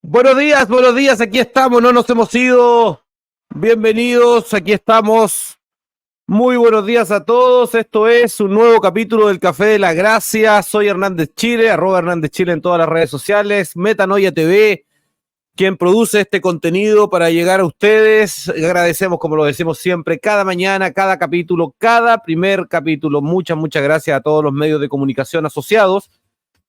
Buenos días, aquí estamos, no nos hemos ido. Bienvenidos, aquí estamos. Muy buenos días a todos, esto es un nuevo capítulo del Café de la Gracia. Soy Hernández Chile, @HernándezChile en todas las redes sociales, Metanoia TV, quien produce este contenido para llegar a ustedes. Agradecemos, como lo decimos siempre, cada mañana, cada capítulo, cada primer capítulo. Muchas gracias a todos los medios de comunicación asociados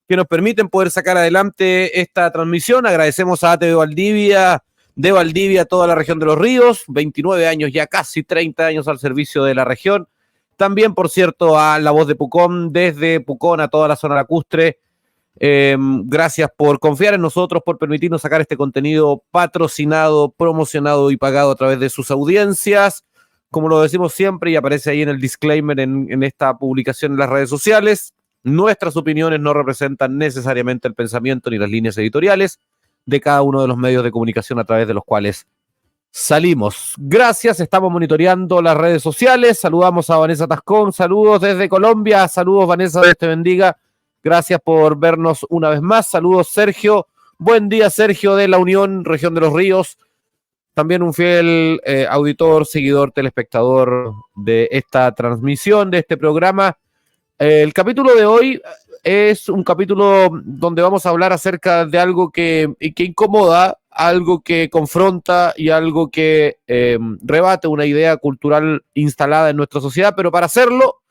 que nos permiten poder sacar adelante esta transmisión. Agradecemos a ATV Valdivia, de Valdivia, toda la región de los ríos, 29 años, ya casi 30 años al servicio de la región. También, por cierto, a La Voz de Pucón, desde Pucón a toda la zona lacustre. Gracias por confiar en nosotros, por permitirnos sacar este contenido patrocinado, promocionado y pagado a través de sus audiencias. Como lo decimos siempre y aparece ahí en el disclaimer en esta publicación en las redes sociales, nuestras opiniones no representan necesariamente el pensamiento ni las líneas editoriales de cada uno de los medios de comunicación a través de los cuales salimos. Gracias, estamos monitoreando las redes sociales. Saludamos a Vanessa Tascón, saludos desde Colombia. Saludos, Vanessa, Dios te bendiga. Gracias por vernos una vez más. Saludos, Sergio. Buen día, Sergio, de La Unión, región de los Ríos. También un fiel auditor, seguidor, telespectador de esta transmisión, de este programa. El capítulo de hoy es un capítulo donde vamos a hablar acerca de algo que incomoda, algo que confronta y algo que rebate una idea cultural instalada en nuestra sociedad, pero para hacerlo,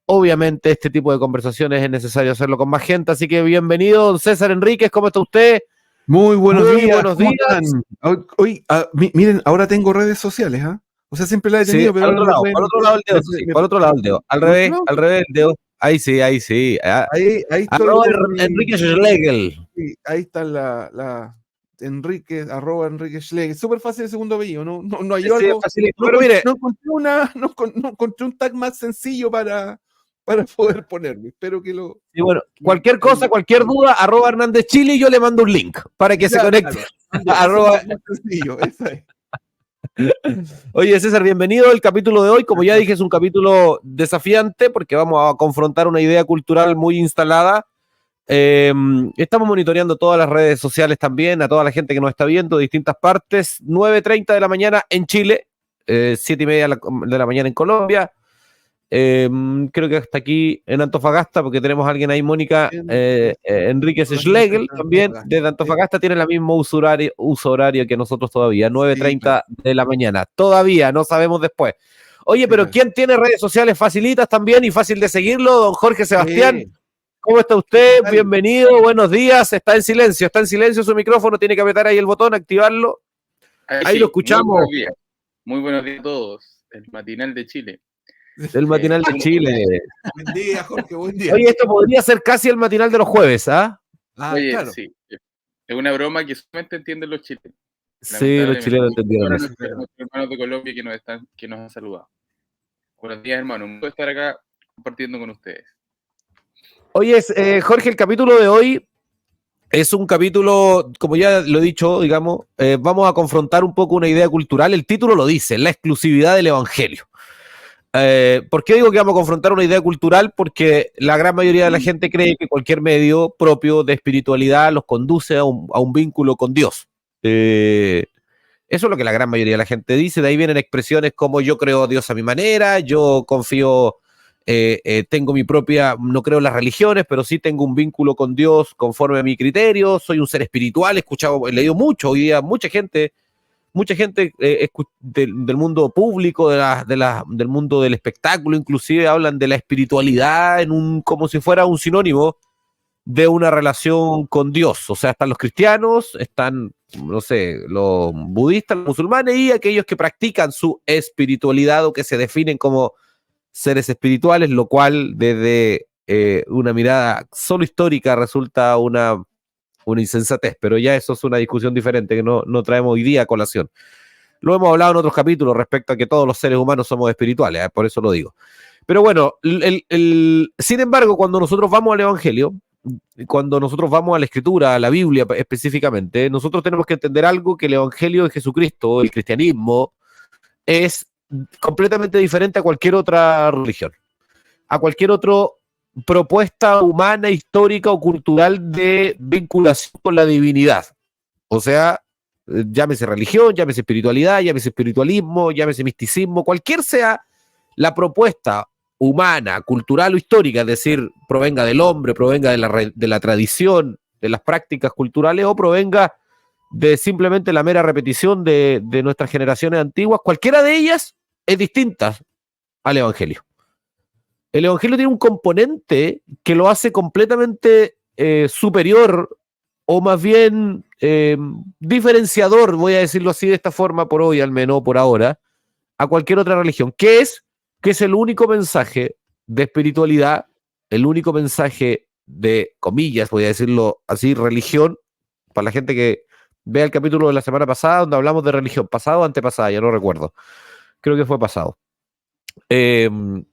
obviamente, este tipo de conversaciones es necesario hacerlo con más gente. Así que bienvenido, don César Enríquez, ¿cómo está usted? Muy buenos días. Buenos días. Hoy, miren, ahora tengo redes sociales, ¿ah? O sea, siempre las he tenido, Sí, pero por otro lado el dedo, sí, por otro lado el dedo. Al revés el dedo. Ahí sí. Ahí estoy. Enrique Schlegel. Sí, ahí está la Enrique, @Enrique Schlegel. Súper fácil el segundo apellido, no hay algo. Pero mire, no encontré un tag más sencillo para poder ponerme. Espero que lo. Y bueno, cualquier cosa, cualquier duda, @HernándezChile, y yo le mando un link para que se conecte. Más sencillo, esa es. Oye, César, bienvenido al capítulo de hoy. Como ya dije, es un capítulo desafiante porque vamos a confrontar una idea cultural muy instalada. Estamos monitoreando todas las redes sociales también, a toda la gente que nos está viendo de distintas partes. 9:30 de la mañana en Chile, 7:30 de la mañana en Colombia. Creo que hasta aquí en Antofagasta, porque tenemos a alguien ahí, Mónica Enríquez Schlegel, también desde Antofagasta, tiene el mismo uso horario que nosotros todavía, 9:30 de la mañana. Todavía, no sabemos después. Oye, pero ¿quién tiene redes sociales facilitas también y fácil de seguirlo? Don Jorge Sebastián. ¿Cómo está usted? Bienvenido, buenos días. Está en silencio su micrófono, tiene que apretar ahí el botón, activarlo. Ahí sí, lo escuchamos. Muy buenos días a todos. El matinal de Chile. El matinal de Chile. Buen día, Jorge, buen día. Oye, esto podría ser casi el matinal de los jueves, ¿ah? Oye, claro. Sí. Es una broma que solamente entienden los chilenos. Sí, los chilenos entendieron eso. Nuestros hermanos de Colombia que nos han saludado. Buenos días, hermano. Un gusto estar acá compartiendo con ustedes. Oye, Jorge, el capítulo de hoy es un capítulo, como ya lo he dicho, digamos, vamos a confrontar un poco una idea cultural. El título lo dice, la exclusividad del evangelio. ¿Por qué digo que vamos a confrontar una idea cultural? Porque la gran mayoría de la gente cree que cualquier medio propio de espiritualidad los conduce a un vínculo con Dios. Eso es lo que la gran mayoría de la gente dice. De ahí vienen expresiones como yo creo a Dios a mi manera, yo confío, tengo mi propia, no creo en las religiones, pero sí tengo un vínculo con Dios conforme a mi criterio, soy un ser espiritual. He leído mucho hoy día, mucha gente del mundo público, del mundo del espectáculo, inclusive hablan de la espiritualidad como si fuera un sinónimo de una relación con Dios. O sea, están los cristianos, están, no sé, los budistas, los musulmanes y aquellos que practican su espiritualidad o que se definen como seres espirituales, lo cual desde una mirada solo histórica resulta una insensatez, pero ya eso es una discusión diferente que no traemos hoy día a colación. Lo hemos hablado en otros capítulos respecto a que todos los seres humanos somos espirituales, por eso lo digo. Pero bueno, sin embargo, cuando nosotros vamos al Evangelio, cuando nosotros vamos a la Escritura, a la Biblia específicamente, nosotros tenemos que entender algo, que el Evangelio de Jesucristo, el cristianismo, es completamente diferente a cualquier otra religión, a cualquier otra propuesta humana, histórica o cultural de vinculación con la divinidad. O sea, llámese religión, llámese espiritualidad, llámese espiritualismo, llámese misticismo, cualquier sea la propuesta humana, cultural o histórica, es decir, provenga del hombre, provenga de la tradición, de las prácticas culturales o provenga de simplemente la mera repetición de nuestras generaciones antiguas, cualquiera de ellas es distinta al Evangelio. El Evangelio tiene un componente que lo hace completamente superior o más bien diferenciador, voy a decirlo así de esta forma por hoy, al menos por ahora, a cualquier otra religión, que es el único mensaje de espiritualidad, el único mensaje de, comillas, voy a decirlo así, religión, para la gente que vea el capítulo de la semana pasada, donde hablamos de religión, pasado o antepasada, ya no recuerdo, creo que fue pasado. Que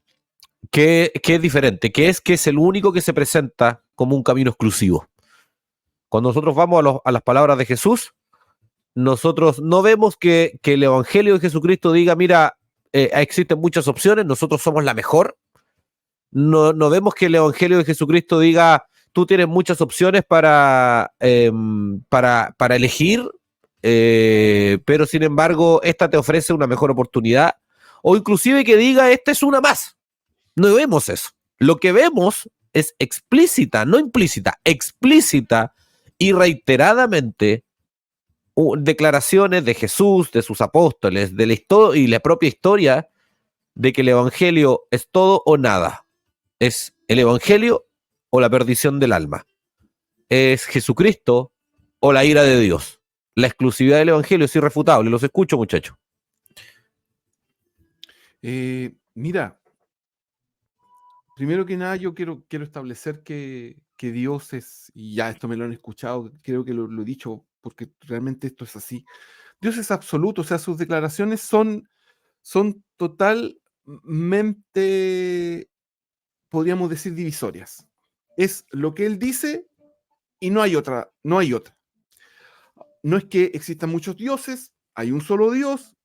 es diferente, que es el único que se presenta como un camino exclusivo. Cuando nosotros vamos a las palabras de Jesús, nosotros no vemos que el Evangelio de Jesucristo diga, mira, existen muchas opciones, nosotros somos la mejor. No vemos que el Evangelio de Jesucristo diga, tú tienes muchas opciones para elegir, pero sin embargo, esta te ofrece una mejor oportunidad. O inclusive que diga, esta es una más. No vemos eso. Lo que vemos es explícita, no implícita, explícita y reiteradamente declaraciones de Jesús, de sus apóstoles, de y la propia historia de que el Evangelio es todo o nada. Es el Evangelio o la perdición del alma. Es Jesucristo o la ira de Dios. La exclusividad del Evangelio es irrefutable. Los escucho, muchachos. Mira, primero que nada yo quiero establecer que Dios es, y ya esto me lo han escuchado, creo que lo he dicho porque realmente esto es así. Dios es absoluto, o sea, sus declaraciones son totalmente, podríamos decir, divisorias. Es lo que Él dice y no hay otra, no hay otra. No es que existan muchos dioses, hay un solo Dios,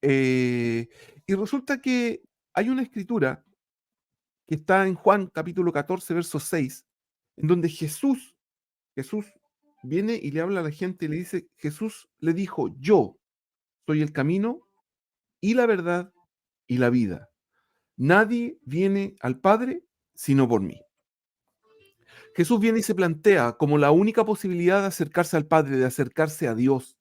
y resulta que hay una escritura que está en Juan capítulo 14, verso 6, en donde Jesús viene y le habla a la gente y le dice, Jesús le dijo, yo soy el camino y la verdad y la vida. Nadie viene al Padre sino por mí. Jesús viene y se plantea como la única posibilidad de acercarse al Padre, de acercarse a Dios.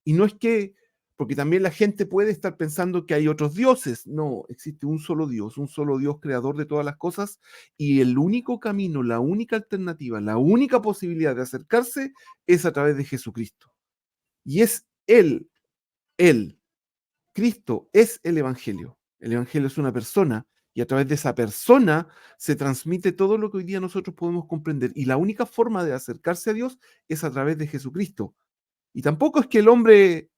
Y no es que porque también la gente puede estar pensando que hay otros dioses. No, existe un solo Dios creador de todas las cosas, y el único camino, la única alternativa, la única posibilidad de acercarse es a través de Jesucristo. Y es Él, Cristo es el Evangelio. El Evangelio es una persona, y a través de esa persona se transmite todo lo que hoy día nosotros podemos comprender. Y la única forma de acercarse a Dios es a través de Jesucristo. Y tampoco es que el hombre,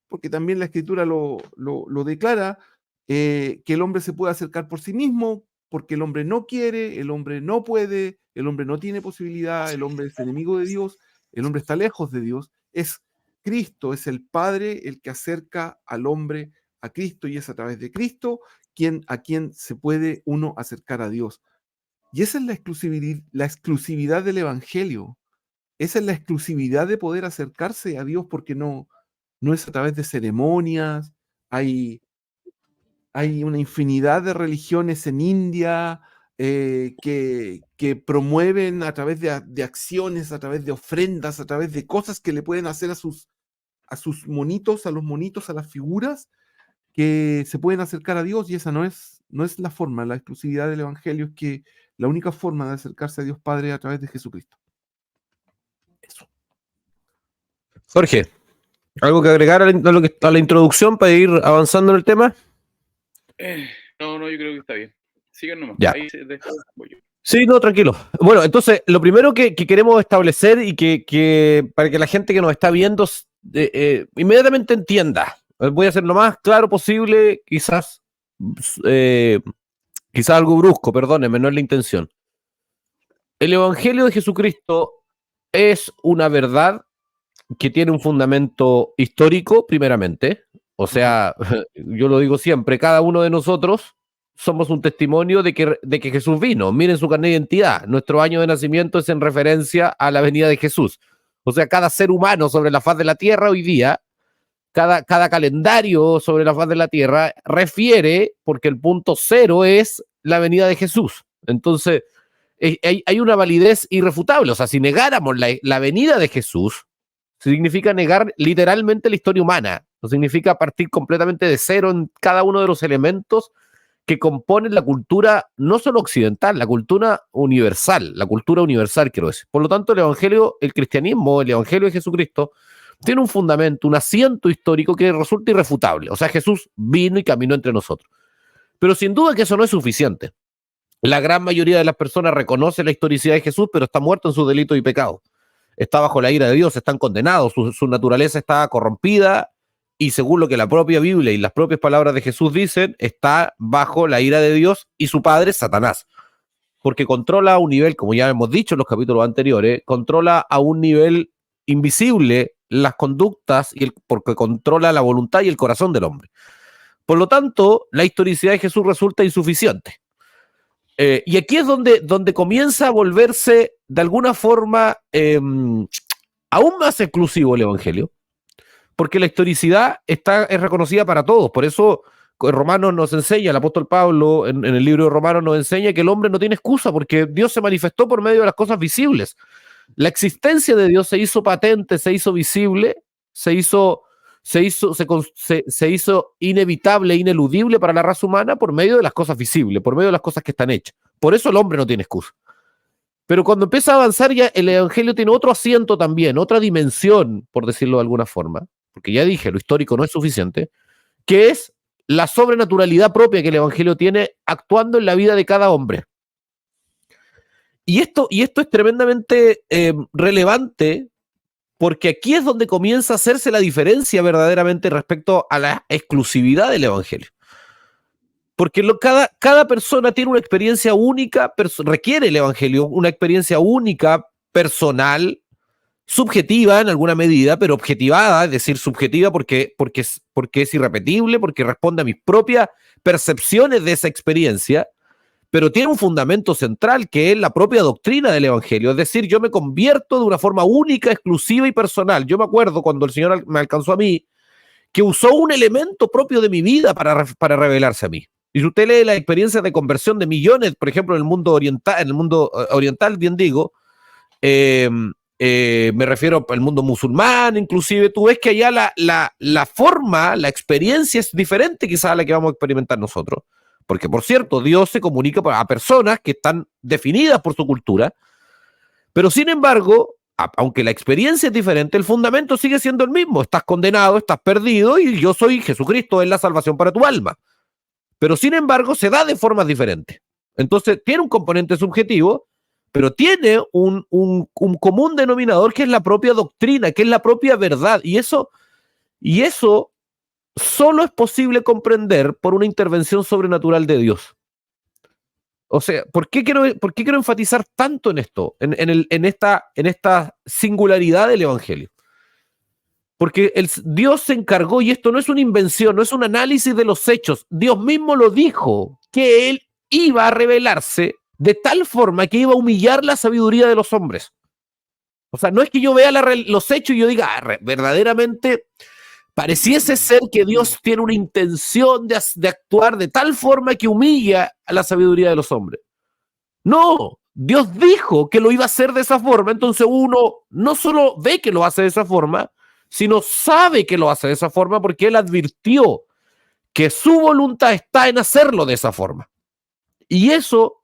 porque también la Escritura lo declara, que el hombre se puede acercar por sí mismo, porque el hombre no quiere, el hombre no puede, el hombre no tiene posibilidad, el hombre es enemigo de Dios, el hombre está lejos de Dios. Es Cristo, es el Padre el que acerca al hombre a Cristo, y es a través de Cristo a quien se puede uno acercar a Dios. Y esa es la exclusividad del Evangelio. Esa es la exclusividad de poder acercarse a Dios, porque no es a través de ceremonias. Hay una infinidad de religiones en India que promueven a través de acciones, a través de ofrendas, a través de cosas que le pueden hacer a sus monitos, a los monitos, a las figuras, que se pueden acercar a Dios, y esa no es la forma. La exclusividad del Evangelio es que la única forma de acercarse a Dios Padre es a través de Jesucristo. Eso. Jorge, ¿algo que agregar a la introducción para ir avanzando en el tema? No, yo creo que está bien. Sigan nomás. Ya. Ahí después voy yo. Sí, no, tranquilo. Bueno, entonces, lo primero que queremos establecer, y que para que la gente que nos está viendo inmediatamente entienda, voy a ser lo más claro posible, quizás algo brusco, perdónenme, no es la intención. El Evangelio de Jesucristo es una verdad que tiene un fundamento histórico, primeramente. O sea, yo lo digo siempre, cada uno de nosotros somos un testimonio de que Jesús vino. Miren su carnet de identidad. Nuestro año de nacimiento es en referencia a la venida de Jesús. O sea, cada ser humano sobre la faz de la tierra hoy día, cada calendario sobre la faz de la tierra refiere, porque el punto cero es la venida de Jesús. Entonces, hay una validez irrefutable. O sea, si negáramos la venida de Jesús, significa negar literalmente la historia humana. No significa partir completamente de cero en cada uno de los elementos que componen la cultura, no solo occidental, la cultura universal quiero decir. Por lo tanto, el Evangelio, el cristianismo, el Evangelio de Jesucristo, tiene un fundamento, un asiento histórico que resulta irrefutable. O sea, Jesús vino y caminó entre nosotros. Pero sin duda que eso no es suficiente. La gran mayoría de las personas reconoce la historicidad de Jesús, pero está muerto en sus delitos y pecados. Está bajo la ira de Dios, están condenados, su naturaleza está corrompida, y según lo que la propia Biblia y las propias palabras de Jesús dicen, está bajo la ira de Dios y su padre, Satanás. Porque controla a un nivel, como ya hemos dicho en los capítulos anteriores, controla a un nivel invisible las conductas, porque controla la voluntad y el corazón del hombre. Por lo tanto, la historicidad de Jesús resulta insuficiente. Y aquí es donde comienza a volverse de alguna forma aún más exclusivo el Evangelio, porque la historicidad es reconocida para todos. Por eso Romanos nos enseña, el apóstol Pablo en el libro de Romanos nos enseña que el hombre no tiene excusa, porque Dios se manifestó por medio de las cosas visibles. La existencia de Dios se hizo patente, se hizo visible, se hizo inevitable, ineludible para la raza humana por medio de las cosas visibles, por medio de las cosas que están hechas. Por eso el hombre no tiene excusa. Pero cuando empieza a avanzar, ya el Evangelio tiene otro asiento también, otra dimensión, por decirlo de alguna forma, porque ya dije, lo histórico no es suficiente, que es la sobrenaturalidad propia que el Evangelio tiene actuando en la vida de cada hombre. Y esto es tremendamente relevante, porque aquí es donde comienza a hacerse la diferencia verdaderamente respecto a la exclusividad del Evangelio. Porque cada persona tiene una experiencia única, requiere el Evangelio una experiencia única, personal, subjetiva en alguna medida, pero objetivada, es decir, subjetiva porque es irrepetible, porque responde a mis propias percepciones de esa experiencia, pero tiene un fundamento central que es la propia doctrina del Evangelio. Es decir, yo me convierto de una forma única, exclusiva y personal. Yo me acuerdo cuando el Señor me alcanzó a mí, que usó un elemento propio de mi vida para revelarse a mí. Y si usted lee las experiencias de conversión de millones, por ejemplo, en el mundo oriental, bien digo, me refiero al mundo musulmán, inclusive, tú ves que allá la forma, la experiencia es diferente quizás a la que vamos a experimentar nosotros. Porque, por cierto, Dios se comunica a personas que están definidas por su cultura, pero sin embargo, aunque la experiencia es diferente, el fundamento sigue siendo el mismo. Estás condenado, estás perdido y yo soy Jesucristo, es la salvación para tu alma. Pero sin embargo, se da de formas diferentes. Entonces, tiene un componente subjetivo, pero tiene un común denominador que es la propia doctrina, que es la propia verdad. Y eso solo es posible comprender por una intervención sobrenatural de Dios. O sea, ¿por qué quiero enfatizar tanto en esto, en esta singularidad del Evangelio? Porque Dios se encargó, y esto no es una invención, no es un análisis de los hechos. Dios mismo lo dijo, que Él iba a revelarse de tal forma que iba a humillar la sabiduría de los hombres. O sea, no es que yo vea los hechos y yo diga, verdaderamente pareciese ser que Dios tiene una intención de actuar de tal forma que humilla a la sabiduría de los hombres. No, Dios dijo que lo iba a hacer de esa forma, entonces uno no solo ve que lo hace de esa forma, sino sabe que lo hace de esa forma porque Él advirtió que su voluntad está en hacerlo de esa forma. Y eso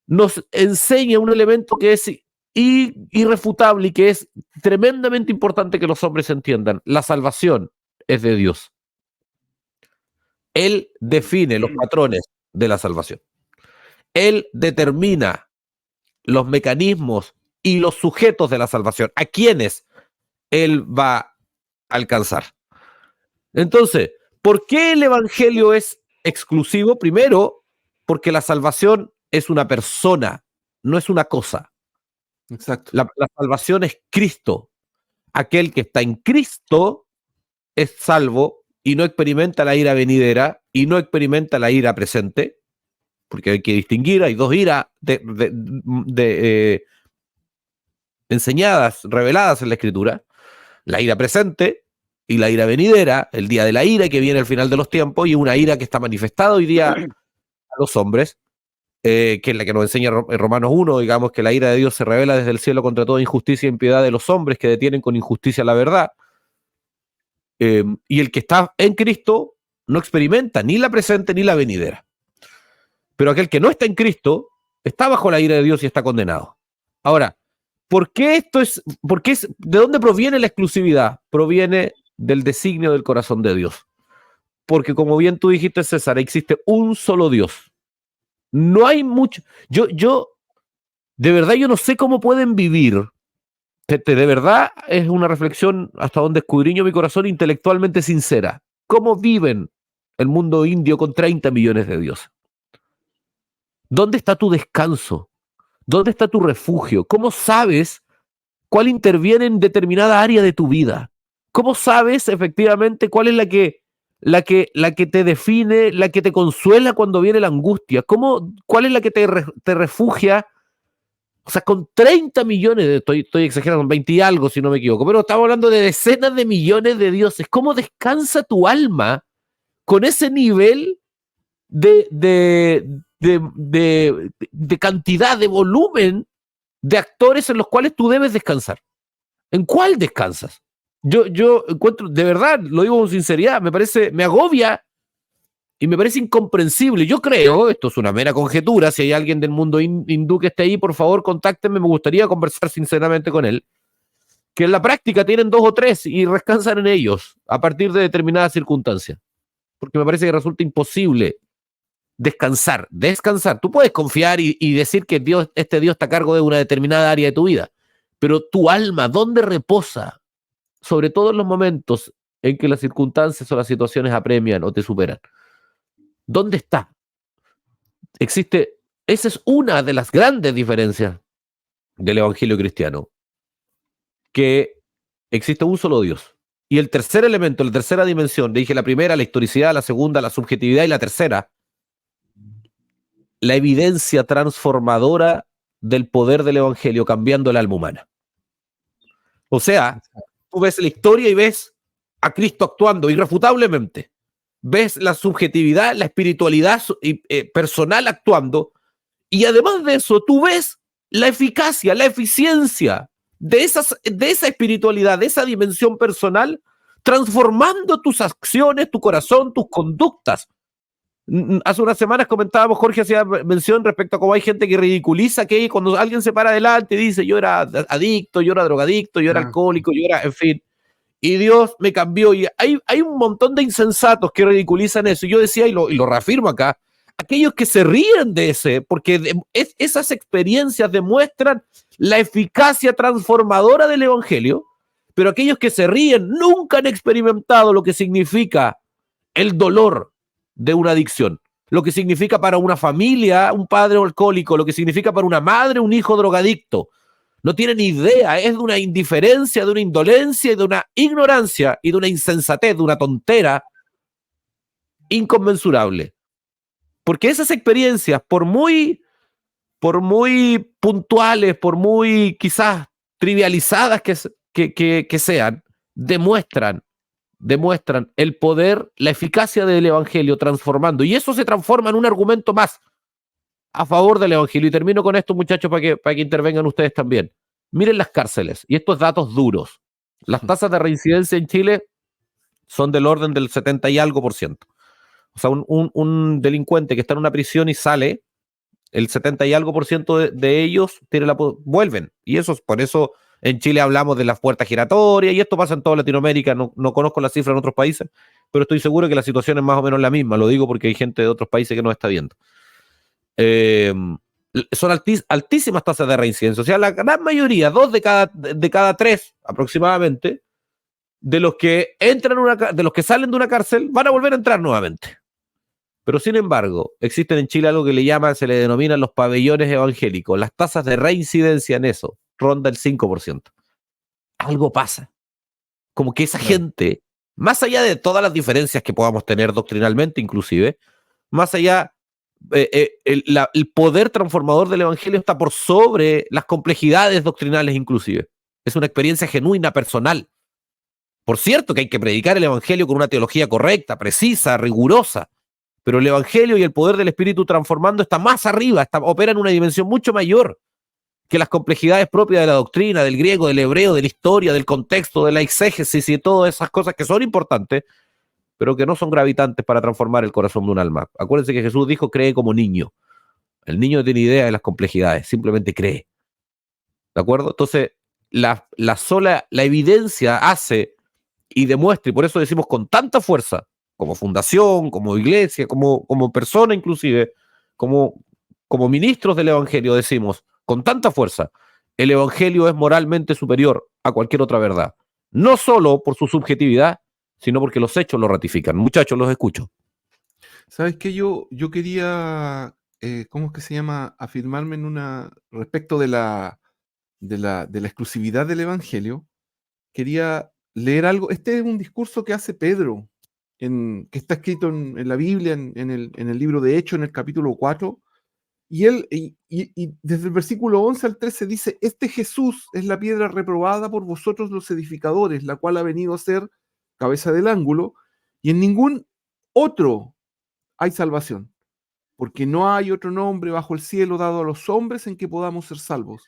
nos enseña un elemento que es irrefutable y que es tremendamente importante que los hombres entiendan. La salvación es de Dios. Él define los patrones de la salvación. Él determina los mecanismos y los sujetos de la salvación, a quienes Él va a alcanzar. Entonces, ¿por qué el Evangelio es exclusivo? Primero, porque la salvación es una persona, no es una cosa. Exacto. La salvación es Cristo. Aquel que está en Cristo es salvo y no experimenta la ira venidera y no experimenta la ira presente, porque hay que distinguir, hay dos iras enseñadas, reveladas en la Escritura, la ira presente y la ira venidera, el día de la ira que viene al final de los tiempos, y una ira que está manifestada hoy día a los hombres, que es la que nos enseña Romanos 1, digamos que la ira de Dios se revela desde el cielo contra toda injusticia e impiedad de los hombres que detienen con injusticia la verdad. Y el que está en Cristo no experimenta ni la presente ni la venidera. Pero aquel que no está en Cristo está bajo la ira de Dios y está condenado. Ahora, ¿por qué ¿de dónde proviene la exclusividad? Proviene del designio del corazón de Dios. Porque como bien tú dijiste, César, existe un solo Dios. No hay mucho. De verdad, yo no sé cómo pueden vivir. De verdad, es una reflexión hasta donde escudriño mi corazón intelectualmente sincera. ¿Cómo viven el mundo indio con 30 millones de dioses? ¿Dónde está tu descanso? ¿Dónde está tu refugio? ¿Cómo sabes cuál interviene en determinada área de tu vida? ¿Cómo sabes efectivamente cuál es la que te define, la que te consuela cuando viene la angustia? ¿Cuál es la que te refugia? O sea, con 30 millones, estoy exagerando, 20 y algo si no me equivoco, pero estamos hablando de decenas de millones de dioses. ¿Cómo descansa tu alma con ese nivel de cantidad, de volumen de actores en los cuales tú debes descansar? ¿En cuál descansas? Yo encuentro, de verdad, lo digo con sinceridad, me agobia y me parece incomprensible. Yo creo, esto es una mera conjetura, si hay alguien del mundo hindú que esté ahí, por favor, contáctenme, me gustaría conversar sinceramente con él, que en la práctica tienen 2 o 3 y descansan en ellos a partir de determinadas circunstancias, porque me parece que resulta imposible descansar. Tú puedes confiar y decir que este Dios está a cargo de una determinada área de tu vida, pero tu alma, ¿dónde reposa? Sobre todo en los momentos en que las circunstancias o las situaciones apremian o te superan. ¿Dónde está? Esa es una de las grandes diferencias del evangelio cristiano, que existe un solo Dios. Y el tercer elemento, la tercera dimensión, dije la primera, la historicidad, la segunda, la subjetividad, y la tercera, la evidencia transformadora del poder del evangelio cambiando el alma humana. O sea, tú ves la historia y ves a Cristo actuando irrefutablemente. Ves la subjetividad, la espiritualidad personal actuando, y además de eso, tú ves la eficacia, la eficiencia de esa espiritualidad, de esa dimensión personal, transformando tus acciones, tu corazón, tus conductas. Hace unas semanas comentábamos, Jorge hacía mención respecto a cómo hay gente que ridiculiza que cuando alguien se para adelante y dice yo era adicto, yo era drogadicto, yo era alcohólico, yo era, en fin, y Dios me cambió. Y hay un montón de insensatos que ridiculizan eso. Y yo decía, y lo reafirmo acá, aquellos que se ríen de ese, porque esas experiencias demuestran la eficacia transformadora del Evangelio, pero aquellos que se ríen nunca han experimentado lo que significa el dolor de una adicción, lo que significa para una familia un padre alcohólico, lo que significa para una madre un hijo drogadicto. No tienen idea, es de una indiferencia, de una indolencia y de una ignorancia y de una insensatez, de una tontera inconmensurable. Porque esas experiencias, por muy puntuales, por muy quizás trivializadas que sean, demuestran el poder, la eficacia del Evangelio transformando. Y eso se transforma en un argumento más a favor del Evangelio. Y termino con esto, muchachos, para que intervengan ustedes también. Miren las cárceles, y estos datos duros. Las tasas de reincidencia en Chile son del orden del 70 y algo %. O sea, un delincuente que está en una prisión y sale, el 70 y algo % de ellos vuelven. Y eso, por eso en Chile hablamos de las puertas giratorias, y esto pasa en toda Latinoamérica. No conozco las cifras en otros países, pero estoy seguro que la situación es más o menos la misma. Lo digo porque hay gente de otros países que nos está viendo. Son altísimas tasas de reincidencia. O sea, la gran mayoría, 2 de cada 3 aproximadamente, de los que de los que salen de una cárcel van a volver a entrar nuevamente. Pero sin embargo, existen en Chile algo que se le denominan los pabellones evangélicos. Las tasas de reincidencia en eso ronda el 5%. Algo pasa. Como que esa gente, más allá de todas las diferencias que podamos tener doctrinalmente inclusive, más allá, el poder transformador del evangelio está por sobre las complejidades doctrinales inclusive. Es una experiencia genuina, personal. Por cierto que hay que predicar el evangelio con una teología correcta, precisa, rigurosa, pero el evangelio y el poder del Espíritu transformando está más arriba, opera en una dimensión mucho mayor que las complejidades propias de la doctrina, del griego, del hebreo, de la historia, del contexto, de la exégesis y de todas esas cosas que son importantes, pero que no son gravitantes para transformar el corazón de un alma. Acuérdense que Jesús dijo, cree como niño. El niño no tiene idea de las complejidades, simplemente cree. ¿De acuerdo? Entonces, la evidencia hace y demuestra, y por eso decimos con tanta fuerza, como fundación, como iglesia, como persona inclusive, como ministros del evangelio, decimos con tanta fuerza, el evangelio es moralmente superior a cualquier otra verdad. No solo por su subjetividad, sino porque los hechos lo ratifican. Muchachos, los escucho. ¿Sabes qué? Yo quería, ¿cómo es que se llama? Afirmarme respecto de la exclusividad del evangelio. Quería leer algo. Este es un discurso que hace Pedro, que está escrito en la Biblia, en el libro de Hechos, en el capítulo 4. Y él, y desde el versículo 11 al 13 dice, este Jesús es la piedra reprobada por vosotros los edificadores, la cual ha venido a ser cabeza del ángulo, y en ningún otro hay salvación, porque no hay otro nombre bajo el cielo dado a los hombres en que podamos ser salvos.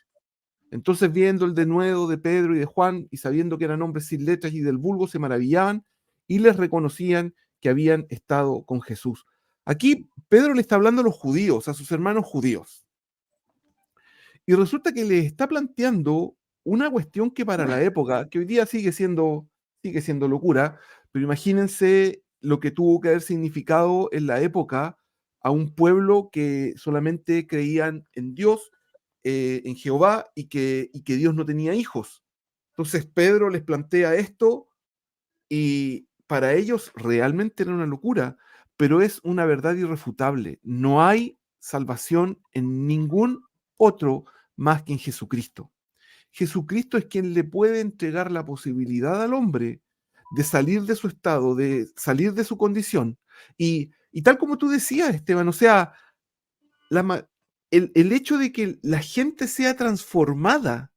Entonces, viendo el denuedo de Pedro y de Juan, y sabiendo que eran hombres sin letras y del vulgo, se maravillaban y les reconocían que habían estado con Jesús. Aquí Pedro le está hablando a los judíos, a sus hermanos judíos. Y resulta que les está planteando una cuestión que para la época, que hoy día sigue siendo locura, pero imagínense lo que tuvo que haber significado en la época a un pueblo que solamente creían en Dios, en Jehová, y que Dios no tenía hijos. Entonces Pedro les plantea esto y para ellos realmente era una locura, pero es una verdad irrefutable. No hay salvación en ningún otro más que en Jesucristo. Jesucristo es quien le puede entregar la posibilidad al hombre de salir de su estado, de salir de su condición. Y tal como tú decías, Esteban, o sea, el hecho de que la gente sea transformada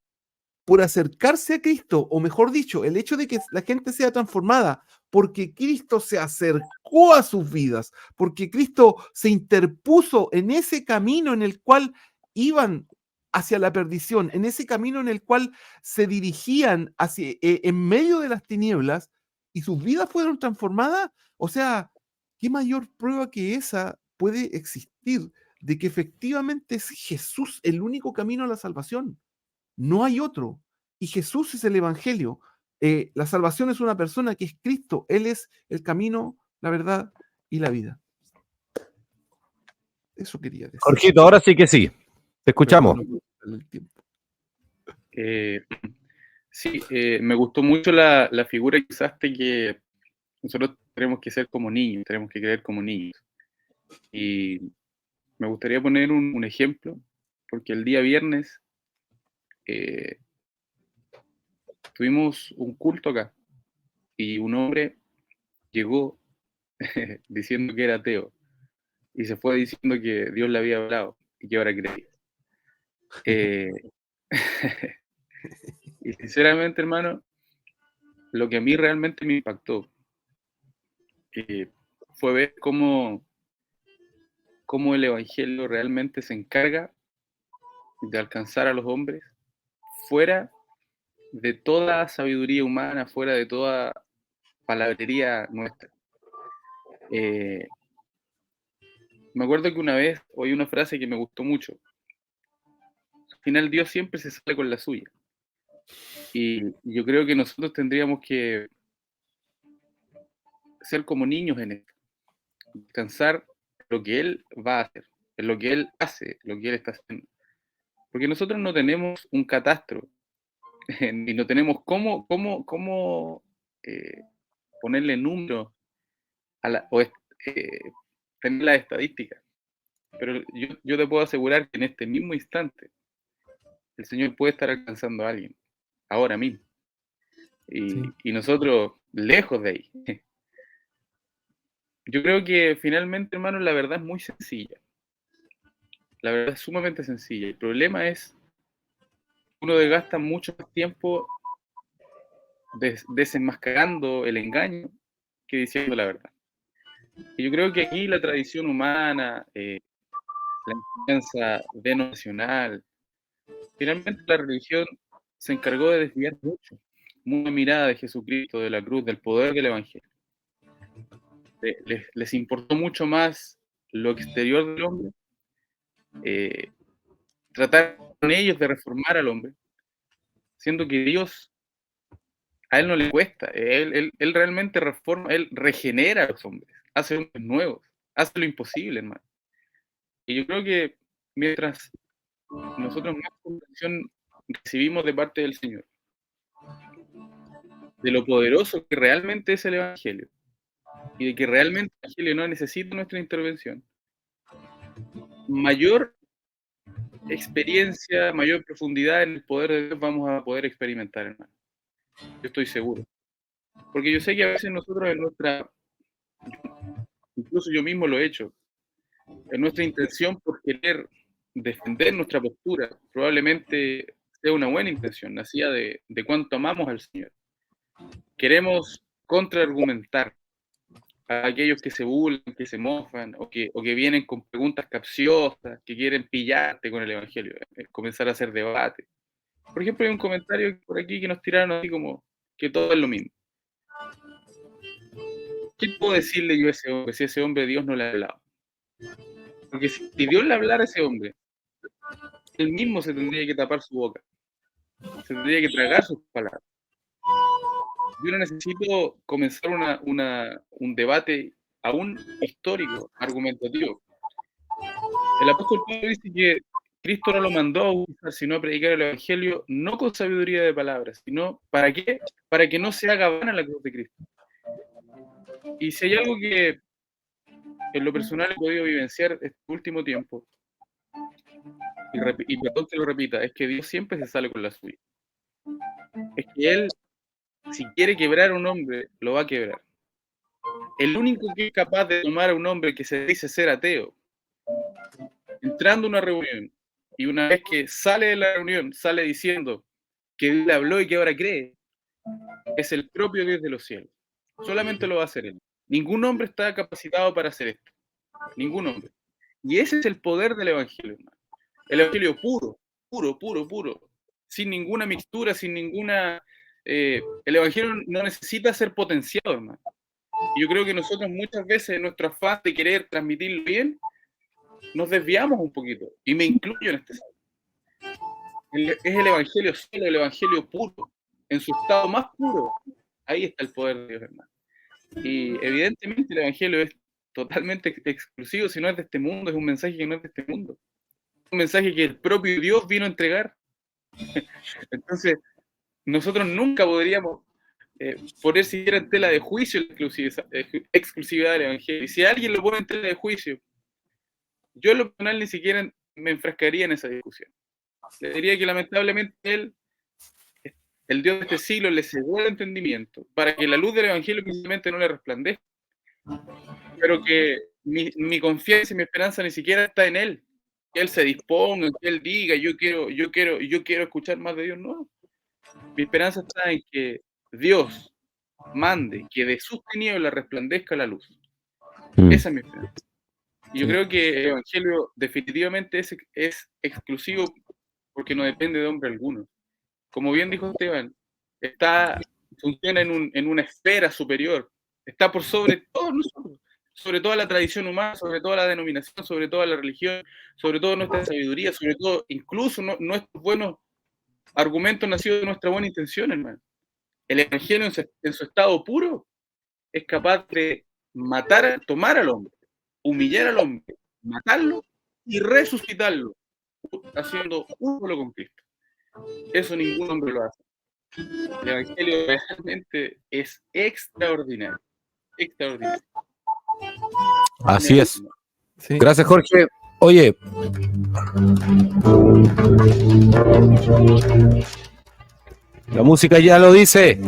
por acercarse a Cristo, o mejor dicho, el hecho de que la gente sea transformada porque Cristo se acercó a sus vidas, porque Cristo se interpuso en ese camino en el cual iban hacia la perdición, en ese camino en el cual se dirigían hacia, en medio de las tinieblas y sus vidas fueron transformadas. O sea, ¿qué mayor prueba que esa puede existir de que efectivamente es Jesús el único camino a la salvación? No hay otro. Y Jesús es el Evangelio. La salvación es una persona que es Cristo. Él es el camino, la verdad y la vida. Eso quería decir. Jorgito, ahora sí que sí. Te escuchamos. Perdón, no, el tiempo. Sí, me gustó mucho la figura que usaste, que nosotros tenemos que ser como niños, tenemos que creer como niños. Y me gustaría poner un ejemplo, porque el día viernes tuvimos un culto acá y un hombre llegó diciendo que era ateo y se fue diciendo que Dios le había hablado y que ahora creía. Y sinceramente, hermano, lo que a mí realmente me impactó fue ver cómo el Evangelio realmente se encarga de alcanzar a los hombres fuera de toda sabiduría humana, fuera de toda palabrería nuestra. Me acuerdo que una vez oí una frase que me gustó mucho. Al final Dios siempre se sale con la suya. Y yo creo que nosotros tendríamos que ser como niños en esto, descansar lo que Él va a hacer, en lo que Él hace, lo que Él está haciendo. Porque nosotros no tenemos un catastro y no tenemos cómo ponerle número o tener las estadísticas. Pero yo te puedo asegurar que en este mismo instante el Señor puede estar alcanzando a alguien, ahora mismo. Y nosotros lejos de ahí. Yo creo que finalmente, hermano, la verdad es muy sencilla. La verdad es sumamente sencilla. El problema es que uno desgasta mucho más tiempo desenmascarando el engaño que diciendo la verdad. Y yo creo que aquí la tradición humana, la enseñanza denominacional, finalmente la religión se encargó de desviar mucho una mirada de Jesucristo, de la cruz, del poder del Evangelio. Les importó mucho más lo exterior del hombre, tratar con ellos de reformar al hombre, siendo que Dios, a Él no le cuesta, Él realmente reforma, Él regenera a los hombres, hace hombres nuevos, hace lo imposible, hermano. Y yo creo que mientras nosotros más comprensión recibimos de parte del Señor, de lo poderoso que realmente es el Evangelio, y de que realmente el Evangelio no necesita nuestra intervención, mayor experiencia, mayor profundidad en el poder de Dios vamos a poder experimentar, hermano. Yo estoy seguro. Porque yo sé que a veces nosotros incluso yo mismo lo he hecho, en nuestra intención por querer defender nuestra postura, probablemente sea una buena intención, nacida de cuánto amamos al Señor. Queremos contraargumentar a aquellos que se burlan, que se mofan, o que vienen con preguntas capciosas, que quieren pillarte con el Evangelio, comenzar a hacer debate. Por ejemplo, hay un comentario por aquí que nos tiraron así como que todo es lo mismo. ¿Qué puedo decirle yo a ese hombre si ese hombre Dios no le ha hablado? Porque si Dios le hablara a ese hombre, él mismo se tendría que tapar su boca, se tendría que tragar sus palabras. Yo no necesito comenzar un debate aún histórico, argumentativo. El apóstol Pablo dice que Cristo no lo mandó a bautizar, sino a predicar el Evangelio, no con sabiduría de palabras, sino ¿para qué? Para que no se haga vana la cruz de Cristo. Y si hay algo que en lo personal he podido vivenciar este último tiempo, y perdón que lo repita, es que Dios siempre se sale con la suya. Es que Él, si quiere quebrar a un hombre, lo va a quebrar. El único que es capaz de tomar a un hombre que se dice ser ateo, entrando a una reunión, y una vez que sale de la reunión, sale diciendo que Dios le habló y que ahora cree, es el propio Dios de los cielos. Solamente lo va a hacer Él. Ningún hombre está capacitado para hacer esto. Ningún hombre. Y ese es el poder del Evangelio, hermano. El Evangelio puro, puro, puro, puro, sin ninguna mixtura, sin ninguna... el Evangelio no necesita ser potenciado, hermano. Y yo creo que nosotros muchas veces en nuestro afán de querer transmitirlo bien, nos desviamos un poquito, y me incluyo en este salmo. Es el Evangelio solo, el Evangelio puro, en su estado más puro. Ahí está el poder de Dios, hermano. Y evidentemente el Evangelio es totalmente exclusivo, si no es de este mundo, es un mensaje que no es de este mundo. Un mensaje que el propio Dios vino a entregar. Entonces, nosotros nunca podríamos poner siquiera en tela de juicio la exclusividad del Evangelio. Y si alguien lo pone en tela de juicio, yo en lo personal ni siquiera me enfrascaría en esa discusión. Le diría que lamentablemente él, el Dios de este siglo, le cegó el entendimiento para que la luz del Evangelio precisamente no le resplandezca. Pero que mi confianza y mi esperanza ni siquiera está en él. Que él se disponga, que él diga, yo quiero escuchar más de Dios. No. Mi esperanza está en que Dios mande que de sus tinieblas resplandezca la luz. Esa es mi esperanza. Y yo creo que el Evangelio definitivamente es exclusivo porque no depende de hombre alguno. Como bien dijo Esteban, funciona en una esfera superior, está por sobre todos nosotros, sobre toda la tradición humana, sobre toda la denominación, sobre toda la religión, sobre toda nuestra sabiduría, sobre todo incluso nuestros buenos argumentos nacidos de nuestra buena intención, hermano. El Evangelio en su estado puro es capaz de tomar al hombre, humillar al hombre, matarlo y resucitarlo, haciendo uno solo con Cristo. Eso ningún hombre lo hace. El Evangelio realmente es extraordinario. Extraordinario. Así es. Sí. Gracias, Jorge. Oye, la música ya lo dice.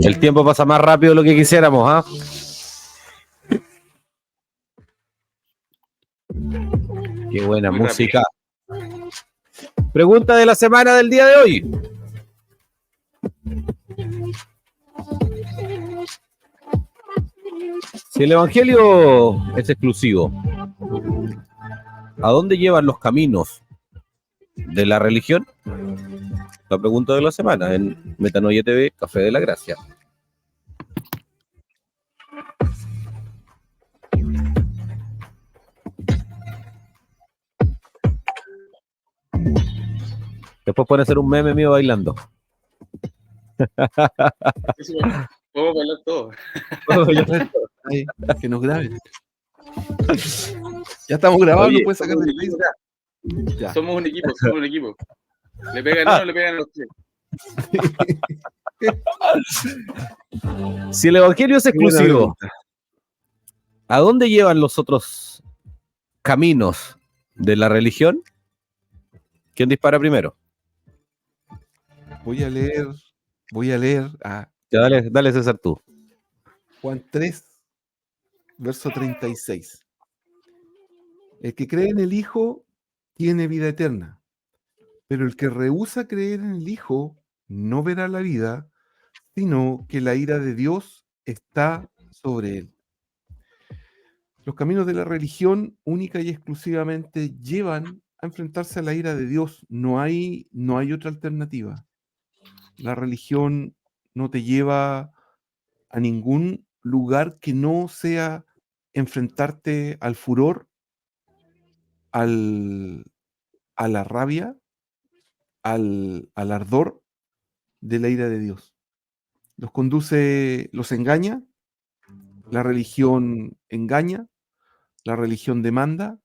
El tiempo pasa más rápido de lo que quisiéramos, ¿ah? Qué buena Muy música. Pregunta de la semana del día de hoy. Si el Evangelio es exclusivo, ¿a dónde llevan los caminos de la religión? La pregunta de la semana en Metanoia TV, Café de la Gracia. Después pueden hacer un meme mío bailando. Eso, podemos bailar todo. Ay, que nos graben. Ya estamos grabados, Oye, no puedes sacar del Facebook. Ya. Somos un equipo. Le pegan a uno, le pegan a los tres. Si el Evangelio es exclusivo, ¿a dónde llevan los otros caminos de la religión? ¿Quién dispara primero? Voy a leer a Ya, dale César tú. Juan 3, verso 36. El que cree en el Hijo tiene vida eterna, pero el que rehúsa creer en el Hijo no verá la vida, sino que la ira de Dios está sobre él. Los caminos de la religión única y exclusivamente llevan a enfrentarse a la ira de Dios. No hay otra alternativa. La religión no te lleva a ningún lugar que no sea enfrentarte al furor, a la rabia, al ardor de la ira de Dios. Los engaña, la religión engaña, la religión demanda,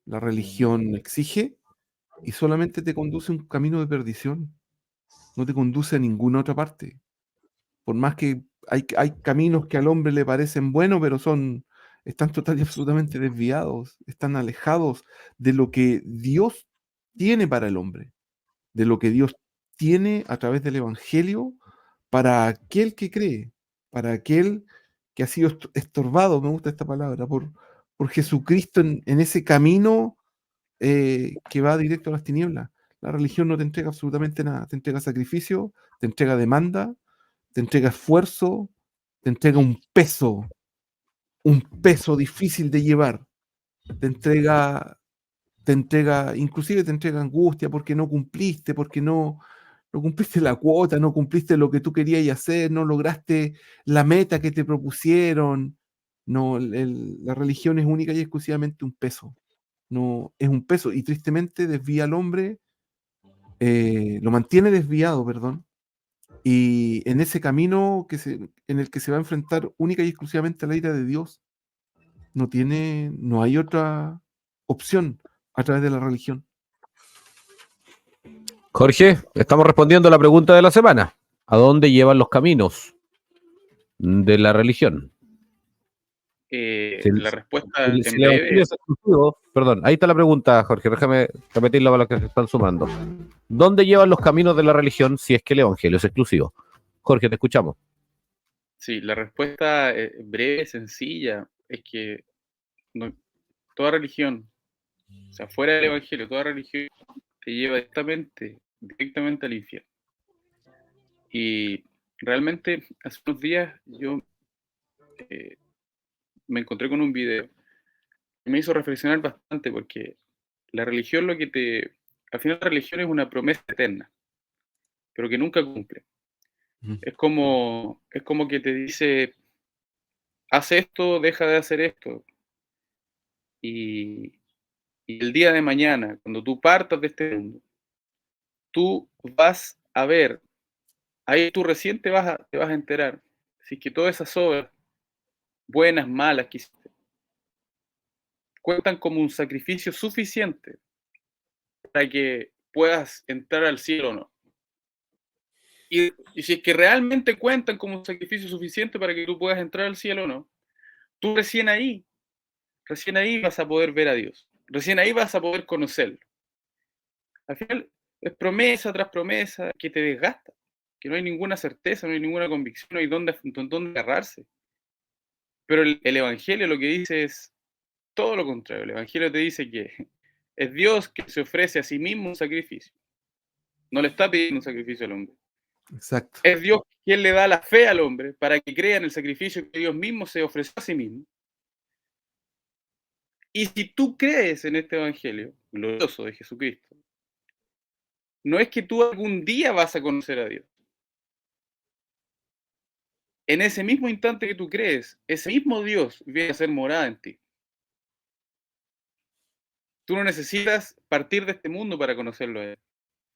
la religión exige y solamente te conduce a un camino de perdición, no te conduce a ninguna otra parte. Por más que hay caminos que al hombre le parecen buenos, pero están total y absolutamente desviados, están alejados de lo que Dios tiene para el hombre, de lo que Dios tiene a través del Evangelio para aquel que cree, para aquel que ha sido estorbado, me gusta esta palabra, por Jesucristo en ese camino que va directo a las tinieblas. La religión no te entrega absolutamente nada, te entrega sacrificio, te entrega demanda, te entrega esfuerzo, te entrega un peso difícil de llevar, te entrega te entrega, inclusive te entrega angustia porque no cumpliste, porque no cumpliste la cuota, no cumpliste lo que tú querías hacer, no lograste la meta que te propusieron. No, la religión es única y exclusivamente un peso. No, es un peso y tristemente desvía al hombre, lo mantiene desviado, perdón, y en ese camino en el que se va a enfrentar única y exclusivamente a la ira de Dios, no hay otra opción a través de la religión. Jorge, estamos respondiendo a la pregunta de la semana. ¿A dónde llevan los caminos de la religión? La respuesta Si en el breve evangelio es exclusivo, perdón, ahí está la pregunta, Jorge, déjame repetirla para los que se están sumando. ¿Dónde llevan los caminos de la religión si es que el evangelio es exclusivo? Jorge, te escuchamos. sí, la respuesta breve, sencilla, es que toda religión, o sea, fuera del evangelio, toda religión te lleva directamente al infierno. Y realmente hace unos días yo me encontré con un video que me hizo reflexionar bastante, porque la religión al final la religión es una promesa eterna, pero que nunca cumple. Es como que te dice, haz esto, deja de hacer esto. Y el día de mañana, cuando tú partas de este mundo, tú vas a ver, ahí tú recién te vas a enterar, si es que todas esas obras, buenas, malas, que hiciste, cuentan como un sacrificio suficiente para que puedas entrar al cielo o no. Y si es que realmente cuentan como un sacrificio suficiente para que tú puedas entrar al cielo o no, tú recién ahí vas a poder ver a Dios. Recién ahí vas a poder conocerlo. Al final es promesa tras promesa que te desgasta, que no hay ninguna certeza, no hay ninguna convicción, no hay dónde agarrarse. Pero el Evangelio lo que dice es todo lo contrario. El Evangelio te dice que es Dios que se ofrece a sí mismo un sacrificio. No le está pidiendo un sacrificio al hombre. Exacto. Es Dios quien le da la fe al hombre para que crea en el sacrificio que Dios mismo se ofreció a sí mismo. Y si tú crees en este Evangelio glorioso de Jesucristo, no es que tú algún día vas a conocer a Dios. En ese mismo instante que tú crees, ese mismo Dios viene a ser morada en ti. Tú no necesitas partir de este mundo para conocerlo a Él.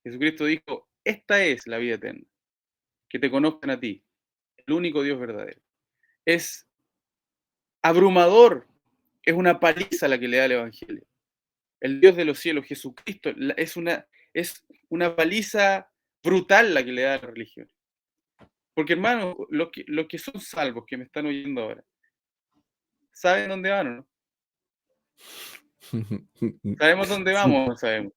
Jesucristo dijo, esta es la vida eterna, que te conozcan a ti, el único Dios verdadero. Es abrumador, es una paliza la que le da el Evangelio. El Dios de los cielos, Jesucristo, es una paliza brutal la que le da la religión. Porque, hermano, los que son salvos, que me están oyendo ahora, ¿saben dónde van o no? ¿Sabemos dónde vamos o no sabemos?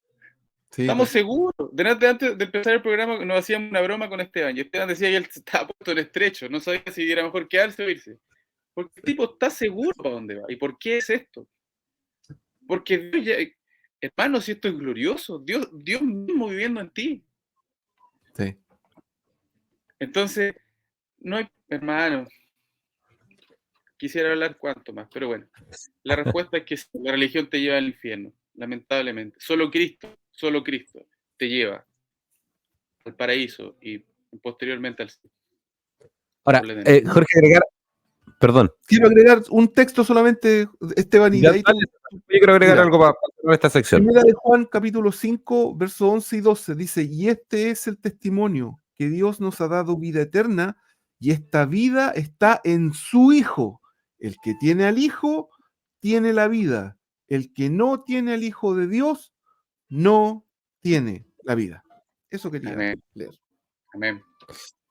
Sí, Estamos seguros. Antes de empezar el programa nos hacíamos una broma con Esteban, y Esteban decía que él estaba puesto en estrecho, no sabía si era mejor quedarse o irse. Porque el tipo está seguro para dónde va. ¿Y por qué es esto? Porque Dios ya, hermano, si esto es glorioso, Dios mismo viviendo en ti. sí. Entonces, no hay, hermano, quisiera hablar cuánto más, pero bueno, la respuesta es que la religión te lleva al infierno, lamentablemente. Solo Cristo te lleva al paraíso y posteriormente al cielo. Ahora, Jorge, perdón. Quiero agregar un texto solamente, Esteban, y de ahí yo quiero agregar algo para esta sección. Primera de Juan, capítulo 5, versos 11 y 12, dice, y este es el testimonio, que Dios nos ha dado vida eterna, y esta vida está en su Hijo. El que tiene al Hijo, tiene la vida. El que no tiene al Hijo de Dios, no tiene la vida. Eso quería leer. Amén.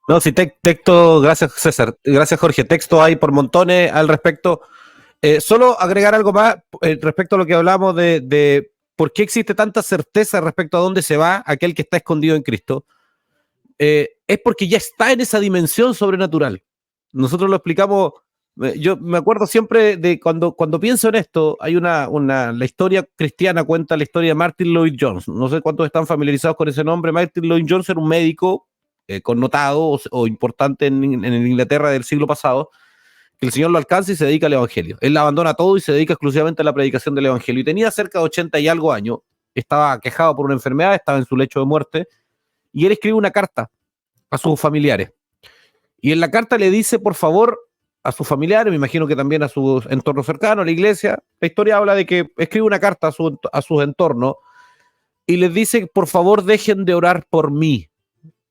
No, sí, texto, gracias César, gracias Jorge, texto hay por montones al respecto. Solo agregar algo más respecto a lo que hablamos de por qué existe tanta certeza respecto a dónde se va aquel que está escondido en Cristo. Es porque ya está en esa dimensión sobrenatural. Nosotros lo explicamos, yo me acuerdo siempre de cuando pienso en esto, hay la historia cristiana cuenta la historia de Martin Lloyd-Jones. No sé cuántos están familiarizados con ese nombre. Martin Lloyd-Jones era un médico connotado o importante en Inglaterra del siglo pasado, que el Señor lo alcance y se dedica al Evangelio. Él abandona todo y se dedica exclusivamente a la predicación del Evangelio. Y tenía cerca de 80 y algo años, estaba aquejado por una enfermedad, estaba en su lecho de muerte, y él escribe una carta a sus familiares. Y en la carta le dice, por favor, a sus familiares, me imagino que también a su entorno cercano, a la iglesia, la historia habla de que escribe una carta a sus entornos y les dice, por favor, dejen de orar por mí,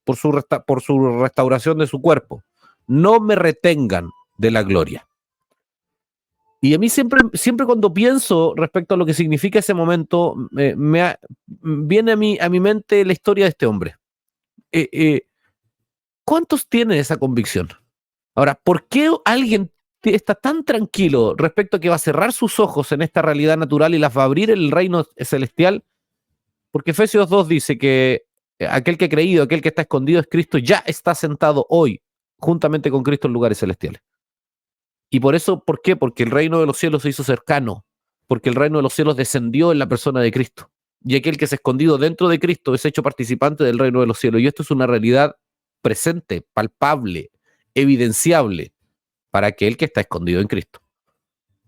por su restauración de su cuerpo. No me retengan de la gloria. Y a mí siempre cuando pienso respecto a lo que significa ese momento, viene a mi mente la historia de este hombre. ¿Cuántos tienen esa convicción? Ahora, ¿por qué alguien está tan tranquilo respecto a que va a cerrar sus ojos en esta realidad natural y las va a abrir en el reino celestial? Porque Efesios 2 dice que aquel que ha creído, aquel que está escondido es Cristo, ya está sentado hoy juntamente con Cristo en lugares celestiales. Y por eso, ¿por qué? Porque el reino de los cielos se hizo cercano, porque el reino de los cielos descendió en la persona de Cristo. Y aquel que se ha escondido dentro de Cristo es hecho participante del reino de los cielos. Y esto es una realidad presente, palpable, evidenciable para aquel que está escondido en Cristo.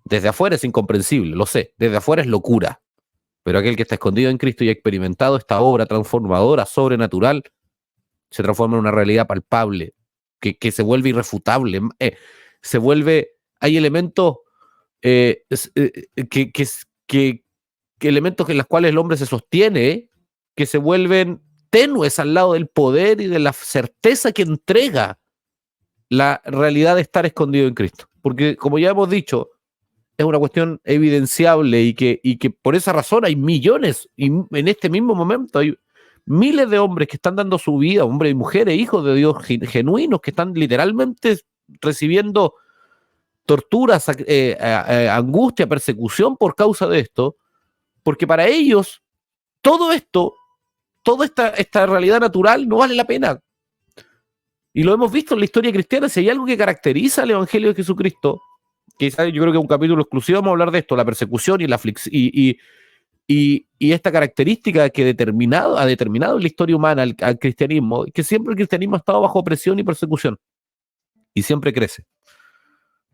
Desde afuera es incomprensible, lo sé, desde afuera es locura, pero aquel que está escondido en Cristo y ha experimentado esta obra transformadora, sobrenatural, se transforma en una realidad palpable, que se vuelve irrefutable, se vuelve, hay elementos elementos en los cuales el hombre se sostiene, que se vuelven tenues al lado del poder y de la certeza que entrega la realidad de estar escondido en Cristo. Porque, como ya hemos dicho, es una cuestión evidenciable y que por esa razón hay millones, y en este mismo momento hay miles de hombres que están dando su vida, hombres y mujeres, hijos de Dios genuinos, que están literalmente recibiendo torturas, angustia, persecución por causa de esto, porque para ellos todo esto, toda esta realidad natural no vale la pena. Y lo hemos visto en la historia cristiana. Si hay algo que caracteriza al Evangelio de Jesucristo, quizás yo creo que un capítulo exclusivo vamos a hablar de esto, la persecución y la aflicción y esta característica que ha determinado en la historia humana al cristianismo, que siempre el cristianismo ha estado bajo presión y persecución y siempre crece.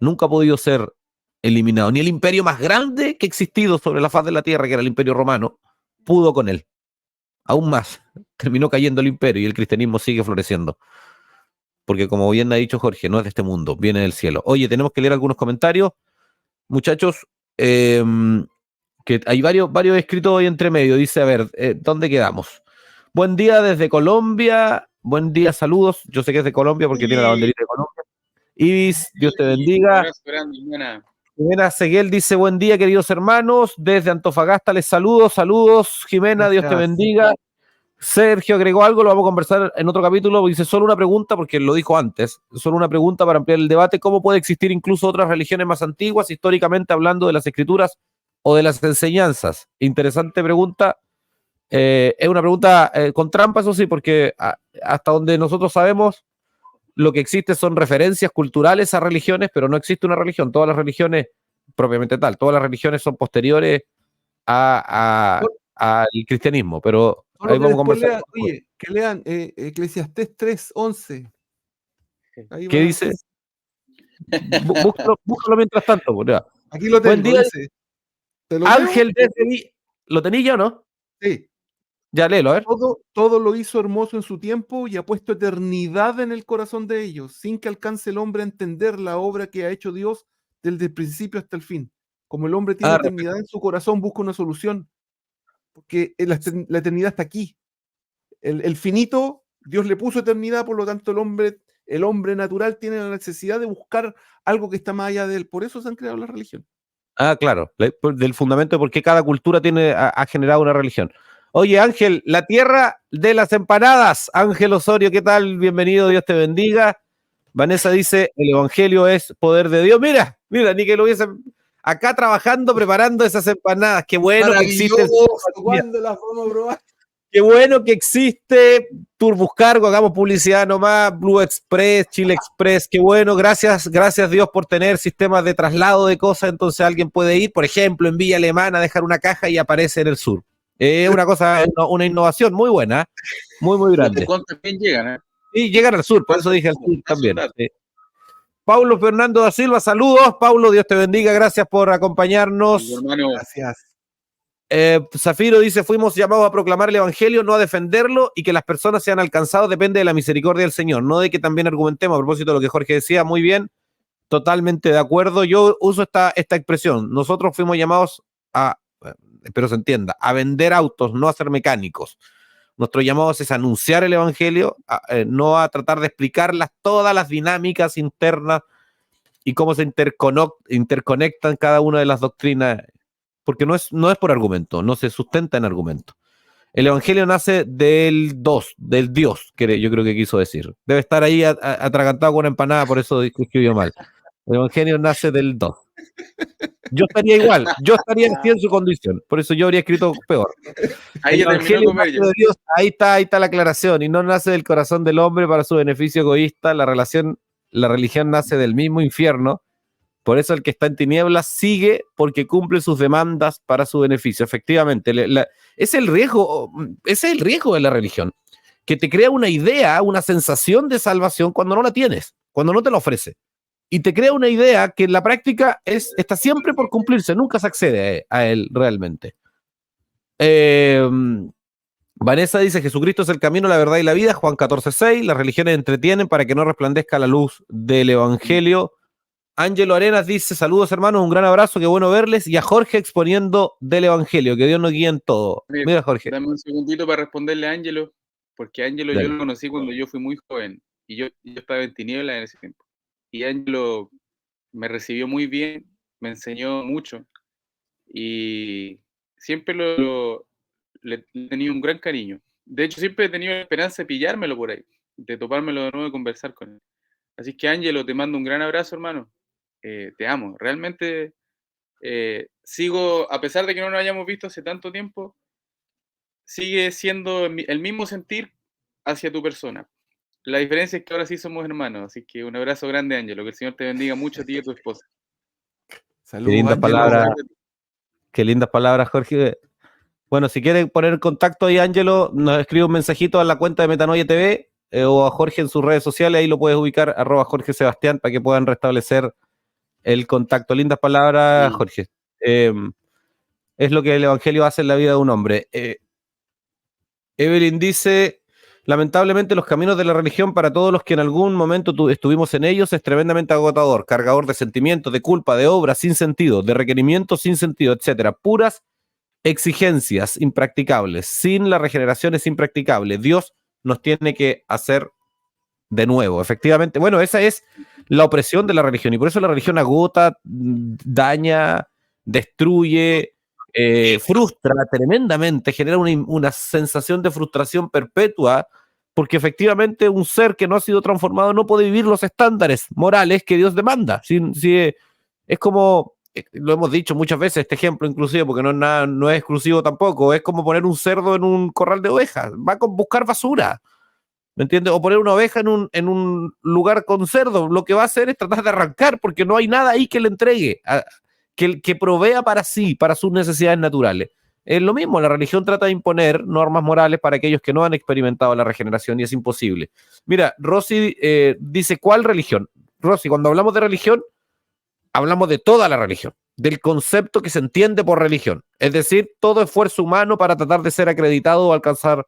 Nunca ha podido ser eliminado. Ni el imperio más grande que ha existido sobre la faz de la tierra, que era el imperio romano, pudo con él. Aún más, terminó cayendo el imperio y el cristianismo sigue floreciendo. Porque como bien ha dicho Jorge, no es de este mundo, viene del cielo. Oye, tenemos que leer algunos comentarios. Muchachos, que hay varios escritos hoy entre medio. Dice, a ver, ¿dónde quedamos? Buen día desde Colombia. Buen día, saludos. Yo sé que es de Colombia porque tiene la banderita de Colombia. Ibis, Dios te bendiga. Jimena Seguel dice, buen día, queridos hermanos. Desde Antofagasta les saludos. Jimena, Dios te bendiga. Sergio agregó algo, lo vamos a conversar en otro capítulo. Dice, solo una pregunta, porque lo dijo antes, solo una pregunta para ampliar el debate. ¿Cómo puede existir incluso otras religiones más antiguas, históricamente hablando de las escrituras o de las enseñanzas? Interesante pregunta. Es una pregunta con trampa, eso sí, porque hasta donde nosotros sabemos, lo que existe son referencias culturales a religiones, pero no existe una religión. Todas las religiones, propiamente tal, todas las religiones son posteriores al cristianismo, pero ahí vamos a conversar. Oye, que lean Eclesiastés 3:11. ¿Qué dice? Búscalo mientras tanto. Aquí lo tengo. Buen día, dice, Ángel desde... ¿Lo tenéis ya o no? Sí. Ya léelo, a ver. Todo lo hizo hermoso en su tiempo y ha puesto eternidad en el corazón de ellos, sin que alcance el hombre a entender la obra que ha hecho Dios desde el principio hasta el fin. Como el hombre tiene eternidad en su corazón, busca una solución, porque la eternidad está aquí. El finito, Dios le puso eternidad, por lo tanto el hombre natural tiene la necesidad de buscar algo que está más allá de él. Por eso se han creado las religiones. Claro, del fundamento de por qué cada cultura ha generado una religión. Oye, Ángel, la tierra de las empanadas. Ángel Osorio, ¿qué tal? Bienvenido, Dios te bendiga. Vanessa dice, el evangelio es poder de Dios. Mira, ni que lo hubiesen acá trabajando, preparando esas empanadas. Qué bueno que existe. ¿Cuándo las vamos a probar? Qué bueno que existe Turbuscargo, hagamos publicidad nomás, Blue Express, Chile Express, qué bueno, gracias Dios por tener sistemas de traslado de cosas, entonces alguien puede ir, por ejemplo, en Villa Alemana, dejar una caja y aparece en el sur. Es una cosa, una innovación muy buena, muy grande. También llegan, Sí, llegan al sur, por eso dije al sur también. Paulo Fernando da Silva, saludos. Paulo, Dios te bendiga, gracias por acompañarnos. Hermano, Gracias. Zafiro dice, fuimos llamados a proclamar el evangelio, no a defenderlo, y que las personas sean alcanzadas depende de la misericordia del Señor, no de que también argumentemos. A propósito de lo que Jorge decía, muy bien, totalmente de acuerdo. Yo uso esta expresión, nosotros fuimos llamados a, espero se entienda, a vender autos, no a ser mecánicos. Nuestro llamado es anunciar el evangelio, no a tratar de explicar todas las dinámicas internas y cómo se interconectan cada una de las doctrinas, porque no es por argumento, no se sustenta en argumento. El evangelio nace del Dios, que yo creo que quiso decir. Debe estar ahí atragantado con una empanada, por eso escribió mal. El evangelio nace del dos. Yo estaría igual, yo estaría así en su condición, por eso yo habría escrito peor. ahí ya terminó de comer ya. De Dios, ahí está la aclaración, y no nace del corazón del hombre para su beneficio egoísta. La religión nace del mismo infierno, por eso el que está en tinieblas sigue porque cumple sus demandas para su beneficio. Efectivamente, ese es el riesgo de la religión, que te crea una idea, una sensación de salvación cuando no la tienes, cuando no te la ofrece. Y te crea una idea que en la práctica está siempre por cumplirse, nunca se accede a él realmente. Vanessa dice, Jesucristo es el camino, la verdad y la vida, Juan 14:6, las religiones entretienen para que no resplandezca la luz del evangelio. Ángelo Arenas dice, saludos hermanos, un gran abrazo, qué bueno verles, y a Jorge exponiendo del evangelio, que Dios nos guíe en todo. Mira, Jorge. Dame un segundito para responderle a Ángelo, porque a Ángelo Dale. yo lo conocí cuando yo fui muy joven, y yo estaba en tinieblas en ese tiempo. Y Ángelo me recibió muy bien, me enseñó mucho, y siempre le he tenido un gran cariño. De hecho, siempre he tenido la esperanza de pillármelo por ahí, de topármelo de nuevo y conversar con él. Así que Ángelo, te mando un gran abrazo, hermano. Te amo. Realmente sigo, a pesar de que no nos hayamos visto hace tanto tiempo, sigue siendo el mismo sentir hacia tu persona. La diferencia es que ahora sí somos hermanos, así que un abrazo grande, Ángelo, que el Señor te bendiga mucho a ti y a tu esposa. Saludos, lindas Ángelo. palabras. Qué lindas palabras, Jorge. Bueno, si quieren poner en contacto ahí, Ángelo, nos escribe un mensajito a la cuenta de Metanoia TV o a Jorge en sus redes sociales, ahí lo puedes ubicar, @Jorge Sebastián, para que puedan restablecer el contacto. Lindas palabras, Jorge. Es lo que el evangelio hace en la vida de un hombre. Evelyn dice, lamentablemente los caminos de la religión para todos los que en algún momento estuvimos en ellos es tremendamente agotador, cargador de sentimientos, de culpa, de obras sin sentido, de requerimientos sin sentido, etcétera. Puras exigencias impracticables. Sin la regeneración es impracticable. Dios nos tiene que hacer de nuevo. Efectivamente, bueno, esa es la opresión de la religión, y por eso la religión agota, daña, destruye, frustra tremendamente, genera una sensación de frustración perpetua, porque efectivamente un ser que no ha sido transformado no puede vivir los estándares morales que Dios demanda. Es como, lo hemos dicho muchas veces, este ejemplo inclusive, porque no es exclusivo tampoco, es como poner un cerdo en un corral de ovejas, va a buscar basura, ¿me entiendes? O poner una oveja en un lugar con cerdo, lo que va a hacer es tratar de arrancar, porque no hay nada ahí que le entregue, que provea para sí, para sus necesidades naturales. Es lo mismo, la religión trata de imponer normas morales para aquellos que no han experimentado la regeneración, y es imposible. Mira, Rosy dice, ¿cuál religión? Rosy, cuando hablamos de religión, hablamos de toda la religión, del concepto que se entiende por religión, es decir, todo esfuerzo humano para tratar de ser acreditado o alcanzar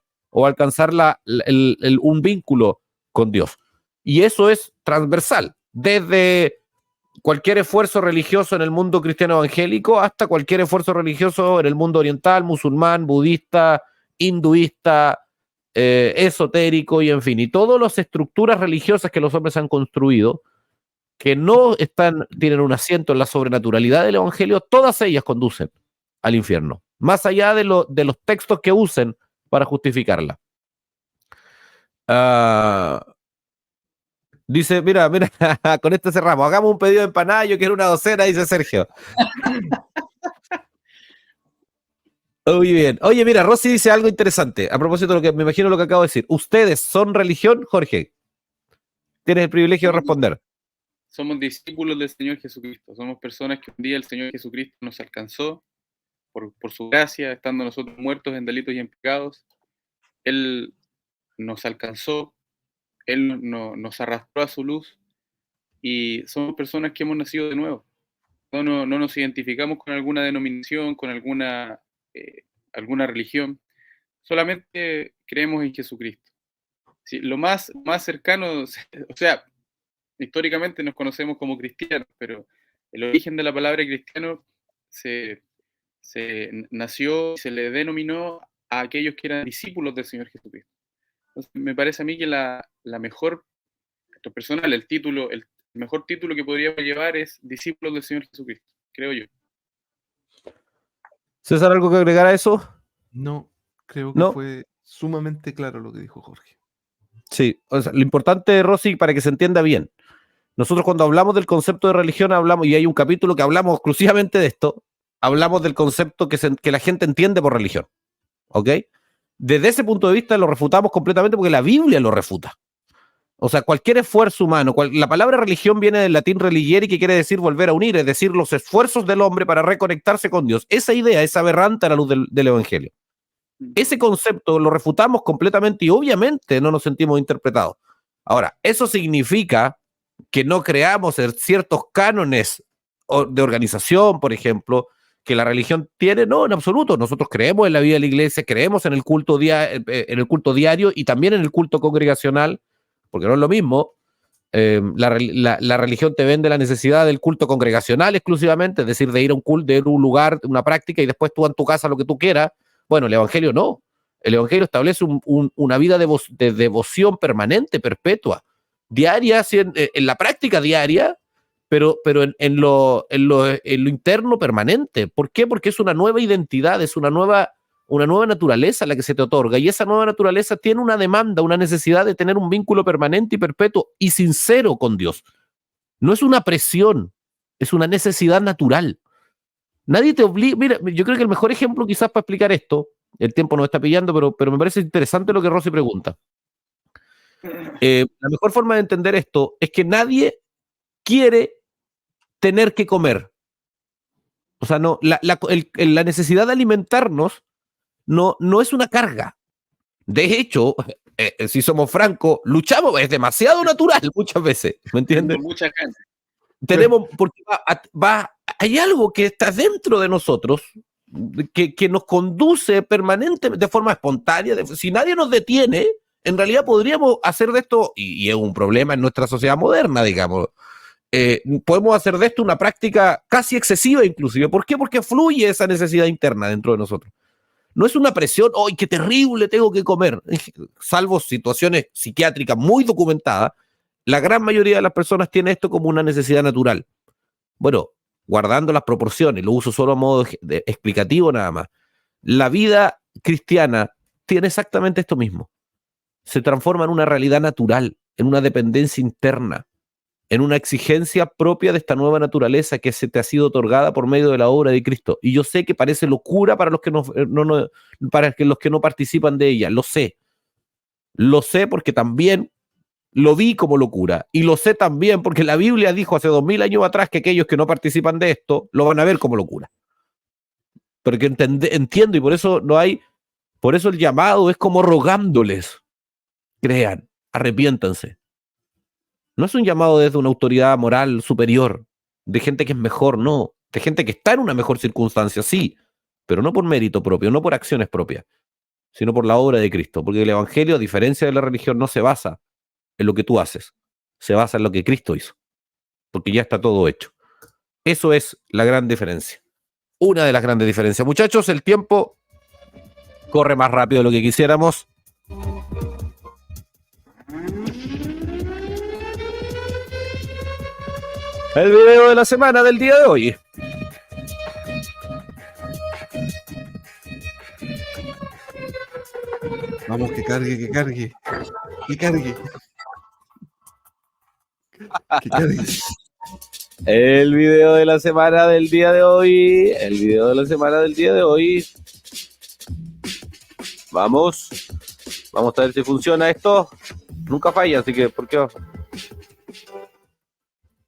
un vínculo con Dios. Y eso es transversal, desde cualquier esfuerzo religioso en el mundo cristiano evangélico hasta cualquier esfuerzo religioso en el mundo oriental, musulmán, budista, hinduista, esotérico, y en fin, y todas las estructuras religiosas que los hombres han construido, que no tienen un asiento en la sobrenaturalidad del evangelio, todas ellas conducen al infierno, más allá de los textos que usen para justificarla. Dice, mira, con esto cerramos, hagamos un pedido de empanada, yo quiero una docena, dice Sergio. Muy bien. Oye, mira, Rosy dice algo interesante, a propósito de lo que me imagino lo que acabo de decir. ¿Ustedes son religión, Jorge? Tienes el privilegio de responder. Somos discípulos del Señor Jesucristo, somos personas que un día el Señor Jesucristo nos alcanzó por su gracia, estando nosotros muertos en delitos y en pecados. Él nos alcanzó, Él nos arrastró a su luz, y somos personas que hemos nacido de nuevo. No nos identificamos con alguna denominación, con alguna religión, solamente creemos en Jesucristo. Sí, lo más cercano, o sea, históricamente nos conocemos como cristianos, pero el origen de la palabra cristiano se nació y se le denominó a aquellos que eran discípulos del Señor Jesucristo. Entonces, me parece a mí que la mejor, esto personal, el mejor título que podríamos llevar es discípulos del Señor Jesucristo, creo yo. César, ¿algo que agregar a eso? No, creo que ¿No? fue sumamente claro lo que dijo Jorge. Sí, o sea, lo importante, Rosy, para que se entienda bien, nosotros cuando hablamos del concepto de religión hablamos, y hay un capítulo que hablamos exclusivamente de esto, hablamos del concepto que la gente entiende por religión, ¿ok? Desde ese punto de vista lo refutamos completamente porque la Biblia lo refuta. O sea, cualquier esfuerzo humano, la palabra religión viene del latín religere, que quiere decir volver a unir, es decir, los esfuerzos del hombre para reconectarse con Dios. Esa idea es aberrante a la luz del Evangelio. Ese concepto lo refutamos completamente y obviamente no nos sentimos interpretados. Ahora, eso significa que no creamos ciertos cánones de organización, por ejemplo, que la religión tiene. No, en absoluto. Nosotros creemos en la vida de la iglesia, creemos en el culto diario y también en el culto congregacional, porque no es lo mismo. La religión te vende la necesidad del culto congregacional exclusivamente, es decir, de ir a un culto, de ir a un lugar, una práctica y después tú en tu casa lo que tú quieras. Bueno, el Evangelio no. El Evangelio establece una vida de devoción permanente, perpetua, diaria, en la práctica diaria, pero en lo interno permanente. ¿Por qué? Porque es una nueva identidad, es una nueva naturaleza la que se te otorga, y esa nueva naturaleza tiene una demanda, una necesidad de tener un vínculo permanente y perpetuo y sincero con Dios. No es una presión, es una necesidad natural. Nadie te obliga. Mira, yo creo que el mejor ejemplo quizás para explicar esto, el tiempo nos está pillando, pero me parece interesante lo que Rosy pregunta. La mejor forma de entender esto es que nadie quiere tener que comer. O sea, no, la necesidad de alimentarnos no es una carga. De hecho, si somos francos, luchamos, es demasiado natural muchas veces, ¿me entiendes? Con mucha ganas. Tenemos, porque hay algo que está dentro de nosotros que nos conduce permanentemente, de forma espontánea. Si nadie nos detiene, en realidad podríamos hacer de esto, y es un problema en nuestra sociedad moderna, digamos, podemos hacer de esto una práctica casi excesiva inclusive. ¿Por qué? Porque fluye esa necesidad interna dentro de nosotros. No es una presión, ¡ay, qué terrible, tengo que comer! Salvo situaciones psiquiátricas muy documentadas, la gran mayoría de las personas tiene esto como una necesidad natural. Bueno, guardando las proporciones, lo uso solo a modo explicativo nada más. La vida cristiana tiene exactamente esto mismo. Se transforma en una realidad natural, en una dependencia interna, en una exigencia propia de esta nueva naturaleza que se te ha sido otorgada por medio de la obra de Cristo. Y yo sé que parece locura para los que los que no participan de ella. Lo sé porque también lo vi como locura, y lo sé también porque la Biblia dijo hace 2000 años atrás que aquellos que no participan de esto lo van a ver como locura. Pero que entiendo, y por eso el llamado es como rogándoles: crean, arrepiéntanse. No es un llamado desde una autoridad moral superior, de gente que es mejor, no, de gente que está en una mejor circunstancia, sí, pero no por mérito propio, no por acciones propias, sino por la obra de Cristo, porque el Evangelio, a diferencia de la religión, no se basa en lo que tú haces, se basa en lo que Cristo hizo, porque ya está todo hecho. Eso es la gran diferencia, una de las grandes diferencias. Muchachos, el tiempo corre más rápido de lo que quisiéramos. El video de la semana del día de hoy. Vamos, que cargue. Que cargue. El video de la semana del día de hoy. Vamos a ver si funciona esto. Nunca falla, así que ¿por qué?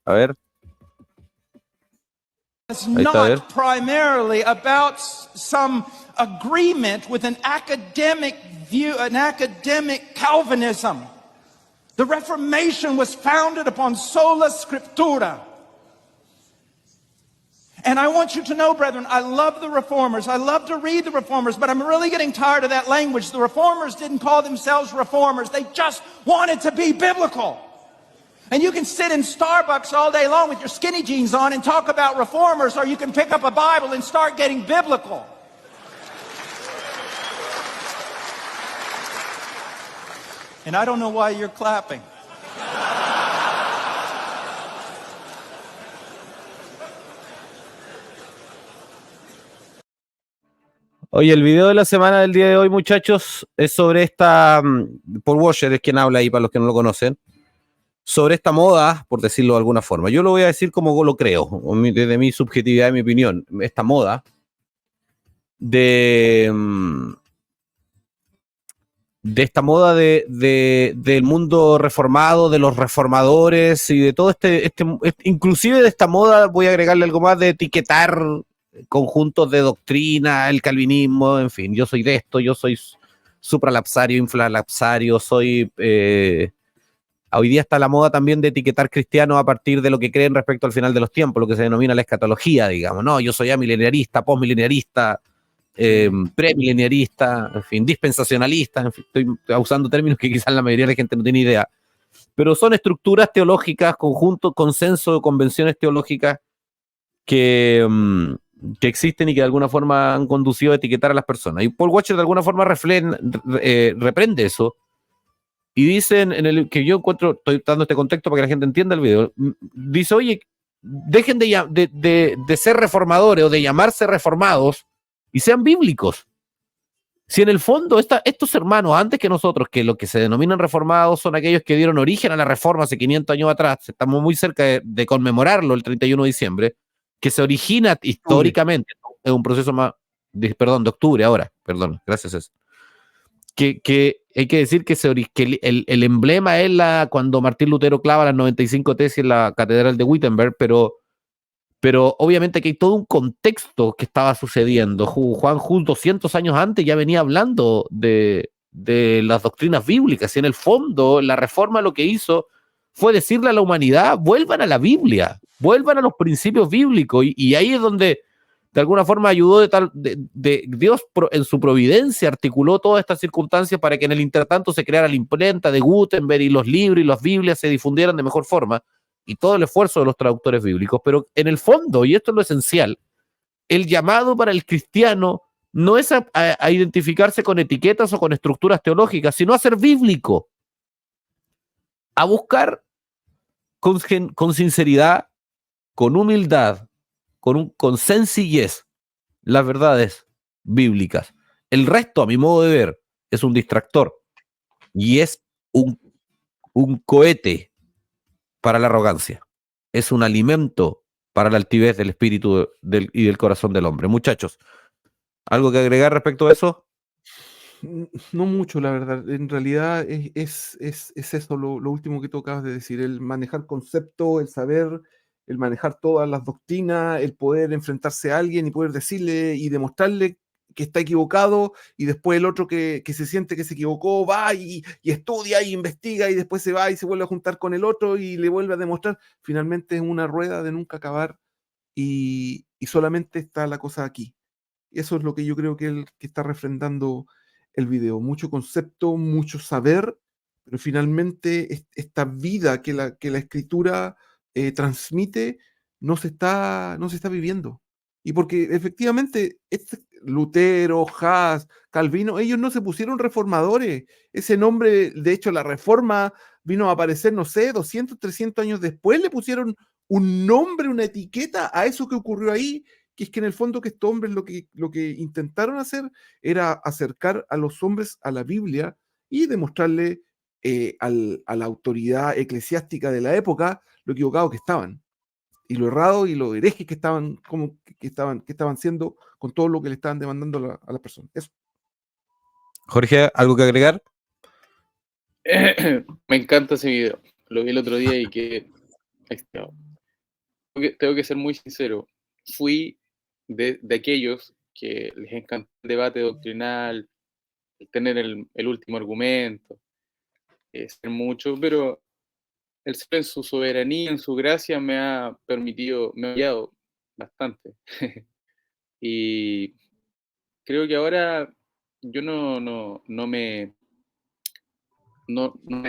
A ver. It's not primarily about some agreement with an academic view, an academic Calvinism. The Reformation was founded upon sola scriptura. And I want you to know, brethren, I love the Reformers. I love to read the Reformers, but I'm really getting tired of that language. The Reformers didn't call themselves Reformers. They just wanted to be biblical. And you can sit in Starbucks all day long with your skinny jeans on and talk about Reformers, or you can pick up a Bible and start getting biblical. And I don't know why you're clapping. Oye, el video de la semana del día de hoy, muchachos, es sobre esta, Paul Washer es quien habla ahí para los que no lo conocen, sobre esta moda, por decirlo de alguna forma. Yo lo voy a decir como lo creo, desde mi subjetividad y mi opinión, esta moda del mundo reformado, de los reformadores y de todo inclusive de esta moda, voy a agregarle algo más, de etiquetar conjuntos de doctrina, el calvinismo, en fin, yo soy de esto, yo soy supralapsario, infralapsario, soy... hoy día está la moda también de etiquetar cristianos a partir de lo que creen respecto al final de los tiempos, lo que se denomina la escatología, digamos, no, yo soy amileniarista, postmileniarista, premileniarista, en fin, dispensacionalista, en fin, estoy usando términos que quizás la mayoría de la gente no tiene idea, pero son estructuras teológicas, conjuntos, consenso, convenciones teológicas que existen y que de alguna forma han conducido a etiquetar a las personas. Y Paul Washer de alguna forma reprende eso y dicen, que yo encuentro, estoy dando este contexto para que la gente entienda el video, dice, oye, dejen de ser reformadores o de llamarse reformados y sean bíblicos. Si en el fondo estos hermanos, antes que nosotros, que lo que se denominan reformados son aquellos que dieron origen a la reforma hace 500 años atrás, estamos muy cerca de conmemorarlo el 31 de diciembre, que se origina históricamente, es un proceso más, de octubre ahora, perdón, gracias César. Que hay que decir que el emblema es cuando Martín Lutero clava las 95 tesis en la catedral de Wittenberg, pero obviamente que hay todo un contexto que estaba sucediendo. Juan Hus 200 años antes ya venía hablando de las doctrinas bíblicas, y en el fondo la reforma lo que hizo fue decirle a la humanidad, vuelvan a la Biblia, vuelvan a los principios bíblicos, y ahí es donde de alguna forma ayudó Dios en su providencia, articuló todas estas circunstancias para que en el intertanto se creara la imprenta de Gutenberg y los libros y las Biblias se difundieran de mejor forma, y todo el esfuerzo de los traductores bíblicos. Pero en el fondo, y esto es lo esencial, el llamado para el cristiano no es a identificarse con etiquetas o con estructuras teológicas, sino a ser bíblico, a buscar con sinceridad, con humildad, con sencillez, las verdades bíblicas. El resto, a mi modo de ver, es un distractor y es un cohete para la arrogancia. Es un alimento para la altivez del espíritu y del corazón del hombre. Muchachos, ¿algo que agregar respecto a eso? No mucho, la verdad. En realidad es eso lo último que tú acabas de decir, el manejar conceptos, el saber, el manejar todas las doctrinas, el poder enfrentarse a alguien y poder decirle y demostrarle que está equivocado, y después el otro que se siente que se equivocó va y estudia y investiga, y después se va y se vuelve a juntar con el otro y le vuelve a demostrar. Finalmente es una rueda de nunca acabar, y solamente está la cosa aquí. Eso es lo que yo creo que está refrendando el video. Mucho concepto, mucho saber, pero finalmente esta vida que la escritura transmite no se está viviendo. Y porque efectivamente Lutero, Hus, Calvino, ellos no se pusieron reformadores. Ese nombre, de hecho, la reforma vino a aparecer, no sé, 200, 300 años después, le pusieron un nombre, una etiqueta a eso que ocurrió ahí, que es que en el fondo que estos hombres lo que intentaron hacer era acercar a los hombres a la Biblia y demostrarle a la autoridad eclesiástica de la época lo equivocado que estaban, y lo errado y lo herejes que estaban siendo con todo lo que le estaban demandando a las personas. Eso. Jorge, ¿algo que agregar? Me encanta ese video. Lo vi el otro día y que tengo que ser muy sincero. Fui de aquellos que les encanta el debate doctrinal, el tener el último argumento. ser mucho, pero el Señor en su soberanía, en su gracia, me ha permitido, me ha guiado bastante. Y creo que ahora yo no me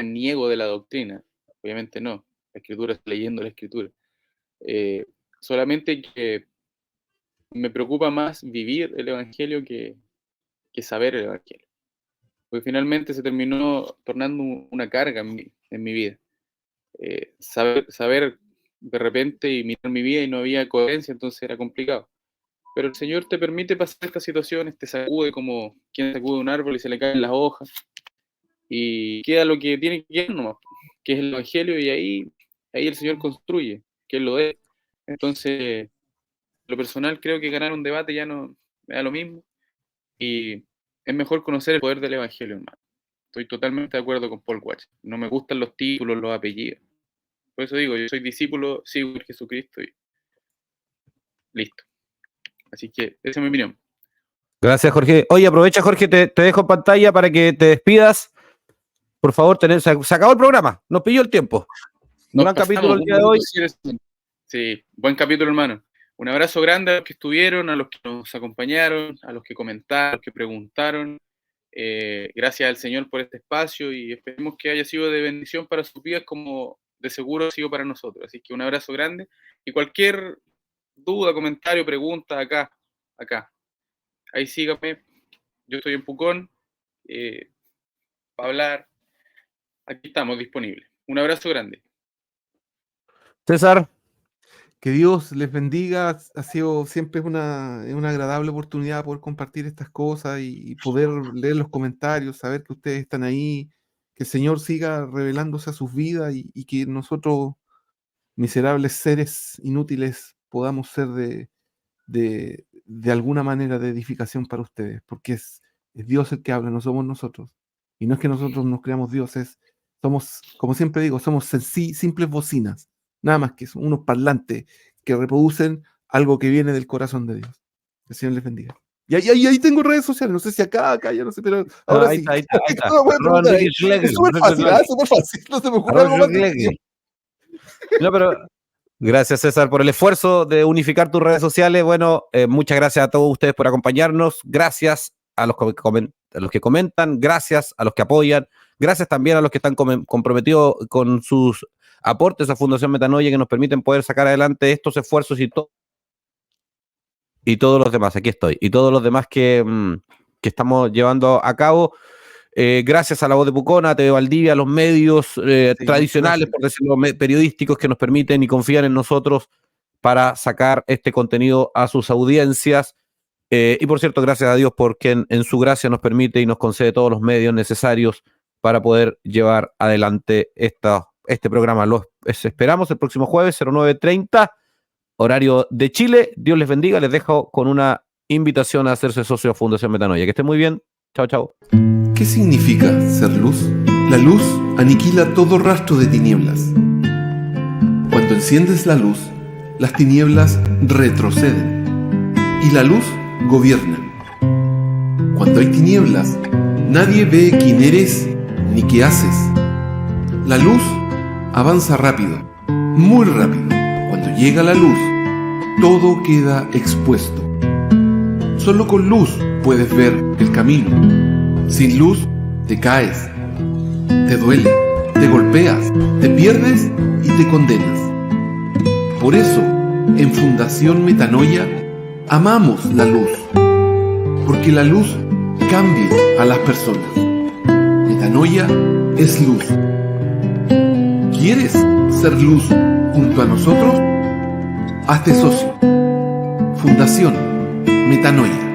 niego de la doctrina, obviamente no. La escritura está leyendo la escritura. Solamente que me preocupa más vivir el evangelio que saber el evangelio. Porque finalmente se terminó tornando una carga en mi vida. Saber de repente y mirar mi vida y no había coherencia, entonces era complicado. Pero el Señor te permite pasar estas situaciones, te sacude como quien sacude un árbol y se le caen las hojas. Y queda lo que tiene que quedar nomás, que es el evangelio, y ahí el Señor construye, que Él lo es. Entonces, lo personal creo que ganar un debate ya no me da lo mismo. Y es mejor conocer el poder del evangelio, hermano. Estoy totalmente de acuerdo con Paul Watch. No me gustan los títulos, los apellidos. Por eso digo, yo soy discípulo, sigo a Jesucristo y listo. Así que esa es mi opinión. Gracias, Jorge. Oye, aprovecha, Jorge, te dejo en pantalla para que te despidas. Por favor, se acabó el programa. Nos pilló el tiempo. Gran capítulo el día de hoy. Sí, buen capítulo, hermano. Un abrazo grande a los que estuvieron, a los que nos acompañaron, a los que comentaron, a los que preguntaron. Gracias al Señor por este espacio y esperemos que haya sido de bendición para sus vidas como de seguro ha sido para nosotros. Así que un abrazo grande y cualquier duda, comentario, pregunta, acá. Ahí sígame. Yo estoy en Pucón para hablar. Aquí estamos disponibles. Un abrazo grande. César. Que Dios les bendiga. Ha sido siempre una agradable oportunidad poder compartir estas cosas y poder leer los comentarios, saber que ustedes están ahí, que el Señor siga revelándose a sus vidas y que nosotros, miserables seres inútiles, podamos ser de alguna manera de edificación para ustedes, porque es Dios el que habla, no somos nosotros. Y no es que nosotros nos creamos dioses, somos, como siempre digo, somos simples bocinas. Nada más que eso, unos parlantes que reproducen algo que viene del corazón de Dios. Que el Señor les bendiga. Y ahí tengo redes sociales, no sé si acá, ya no sé, pero ahora sí. Ahí está. Es súper fácil, no se me ocurre algo más. No, pero gracias, César, por el esfuerzo de unificar tus redes sociales. Bueno, muchas gracias a todos ustedes por acompañarnos. Gracias a los que comentan, gracias a los que apoyan, gracias también a los que están comprometidos con sus aportes a Fundación Metanoia que nos permiten poder sacar adelante estos esfuerzos y todos los demás, aquí estoy, y todos los demás que estamos llevando a cabo, gracias a La Voz de Pucón, a TV Valdivia, a los medios tradicionales, por decirlo, periodísticos que nos permiten y confían en nosotros para sacar este contenido a sus audiencias, y por cierto, gracias a Dios porque en su gracia nos permite y nos concede todos los medios necesarios para poder llevar adelante este programa. Los esperamos el próximo jueves, 09:30, horario de Chile. Dios les bendiga. Les dejo con una invitación a hacerse socio de Fundación Metanoia. Que estén muy bien. Chao. ¿Qué significa ser luz? La luz aniquila todo rastro de tinieblas. Cuando enciendes la luz, las tinieblas retroceden y la luz gobierna. Cuando hay tinieblas, nadie ve quién eres ni qué haces. La luz avanza rápido, muy rápido. Cuando llega la luz, todo queda expuesto. Solo con luz puedes ver el camino. Sin luz, te caes, te duele, te golpeas, te pierdes y te condenas. Por eso, en Fundación Metanoia, amamos la luz, porque la luz cambia a las personas. Metanoia es luz. ¿Quieres ser luz junto a nosotros? Hazte socio. Fundación Metanoia.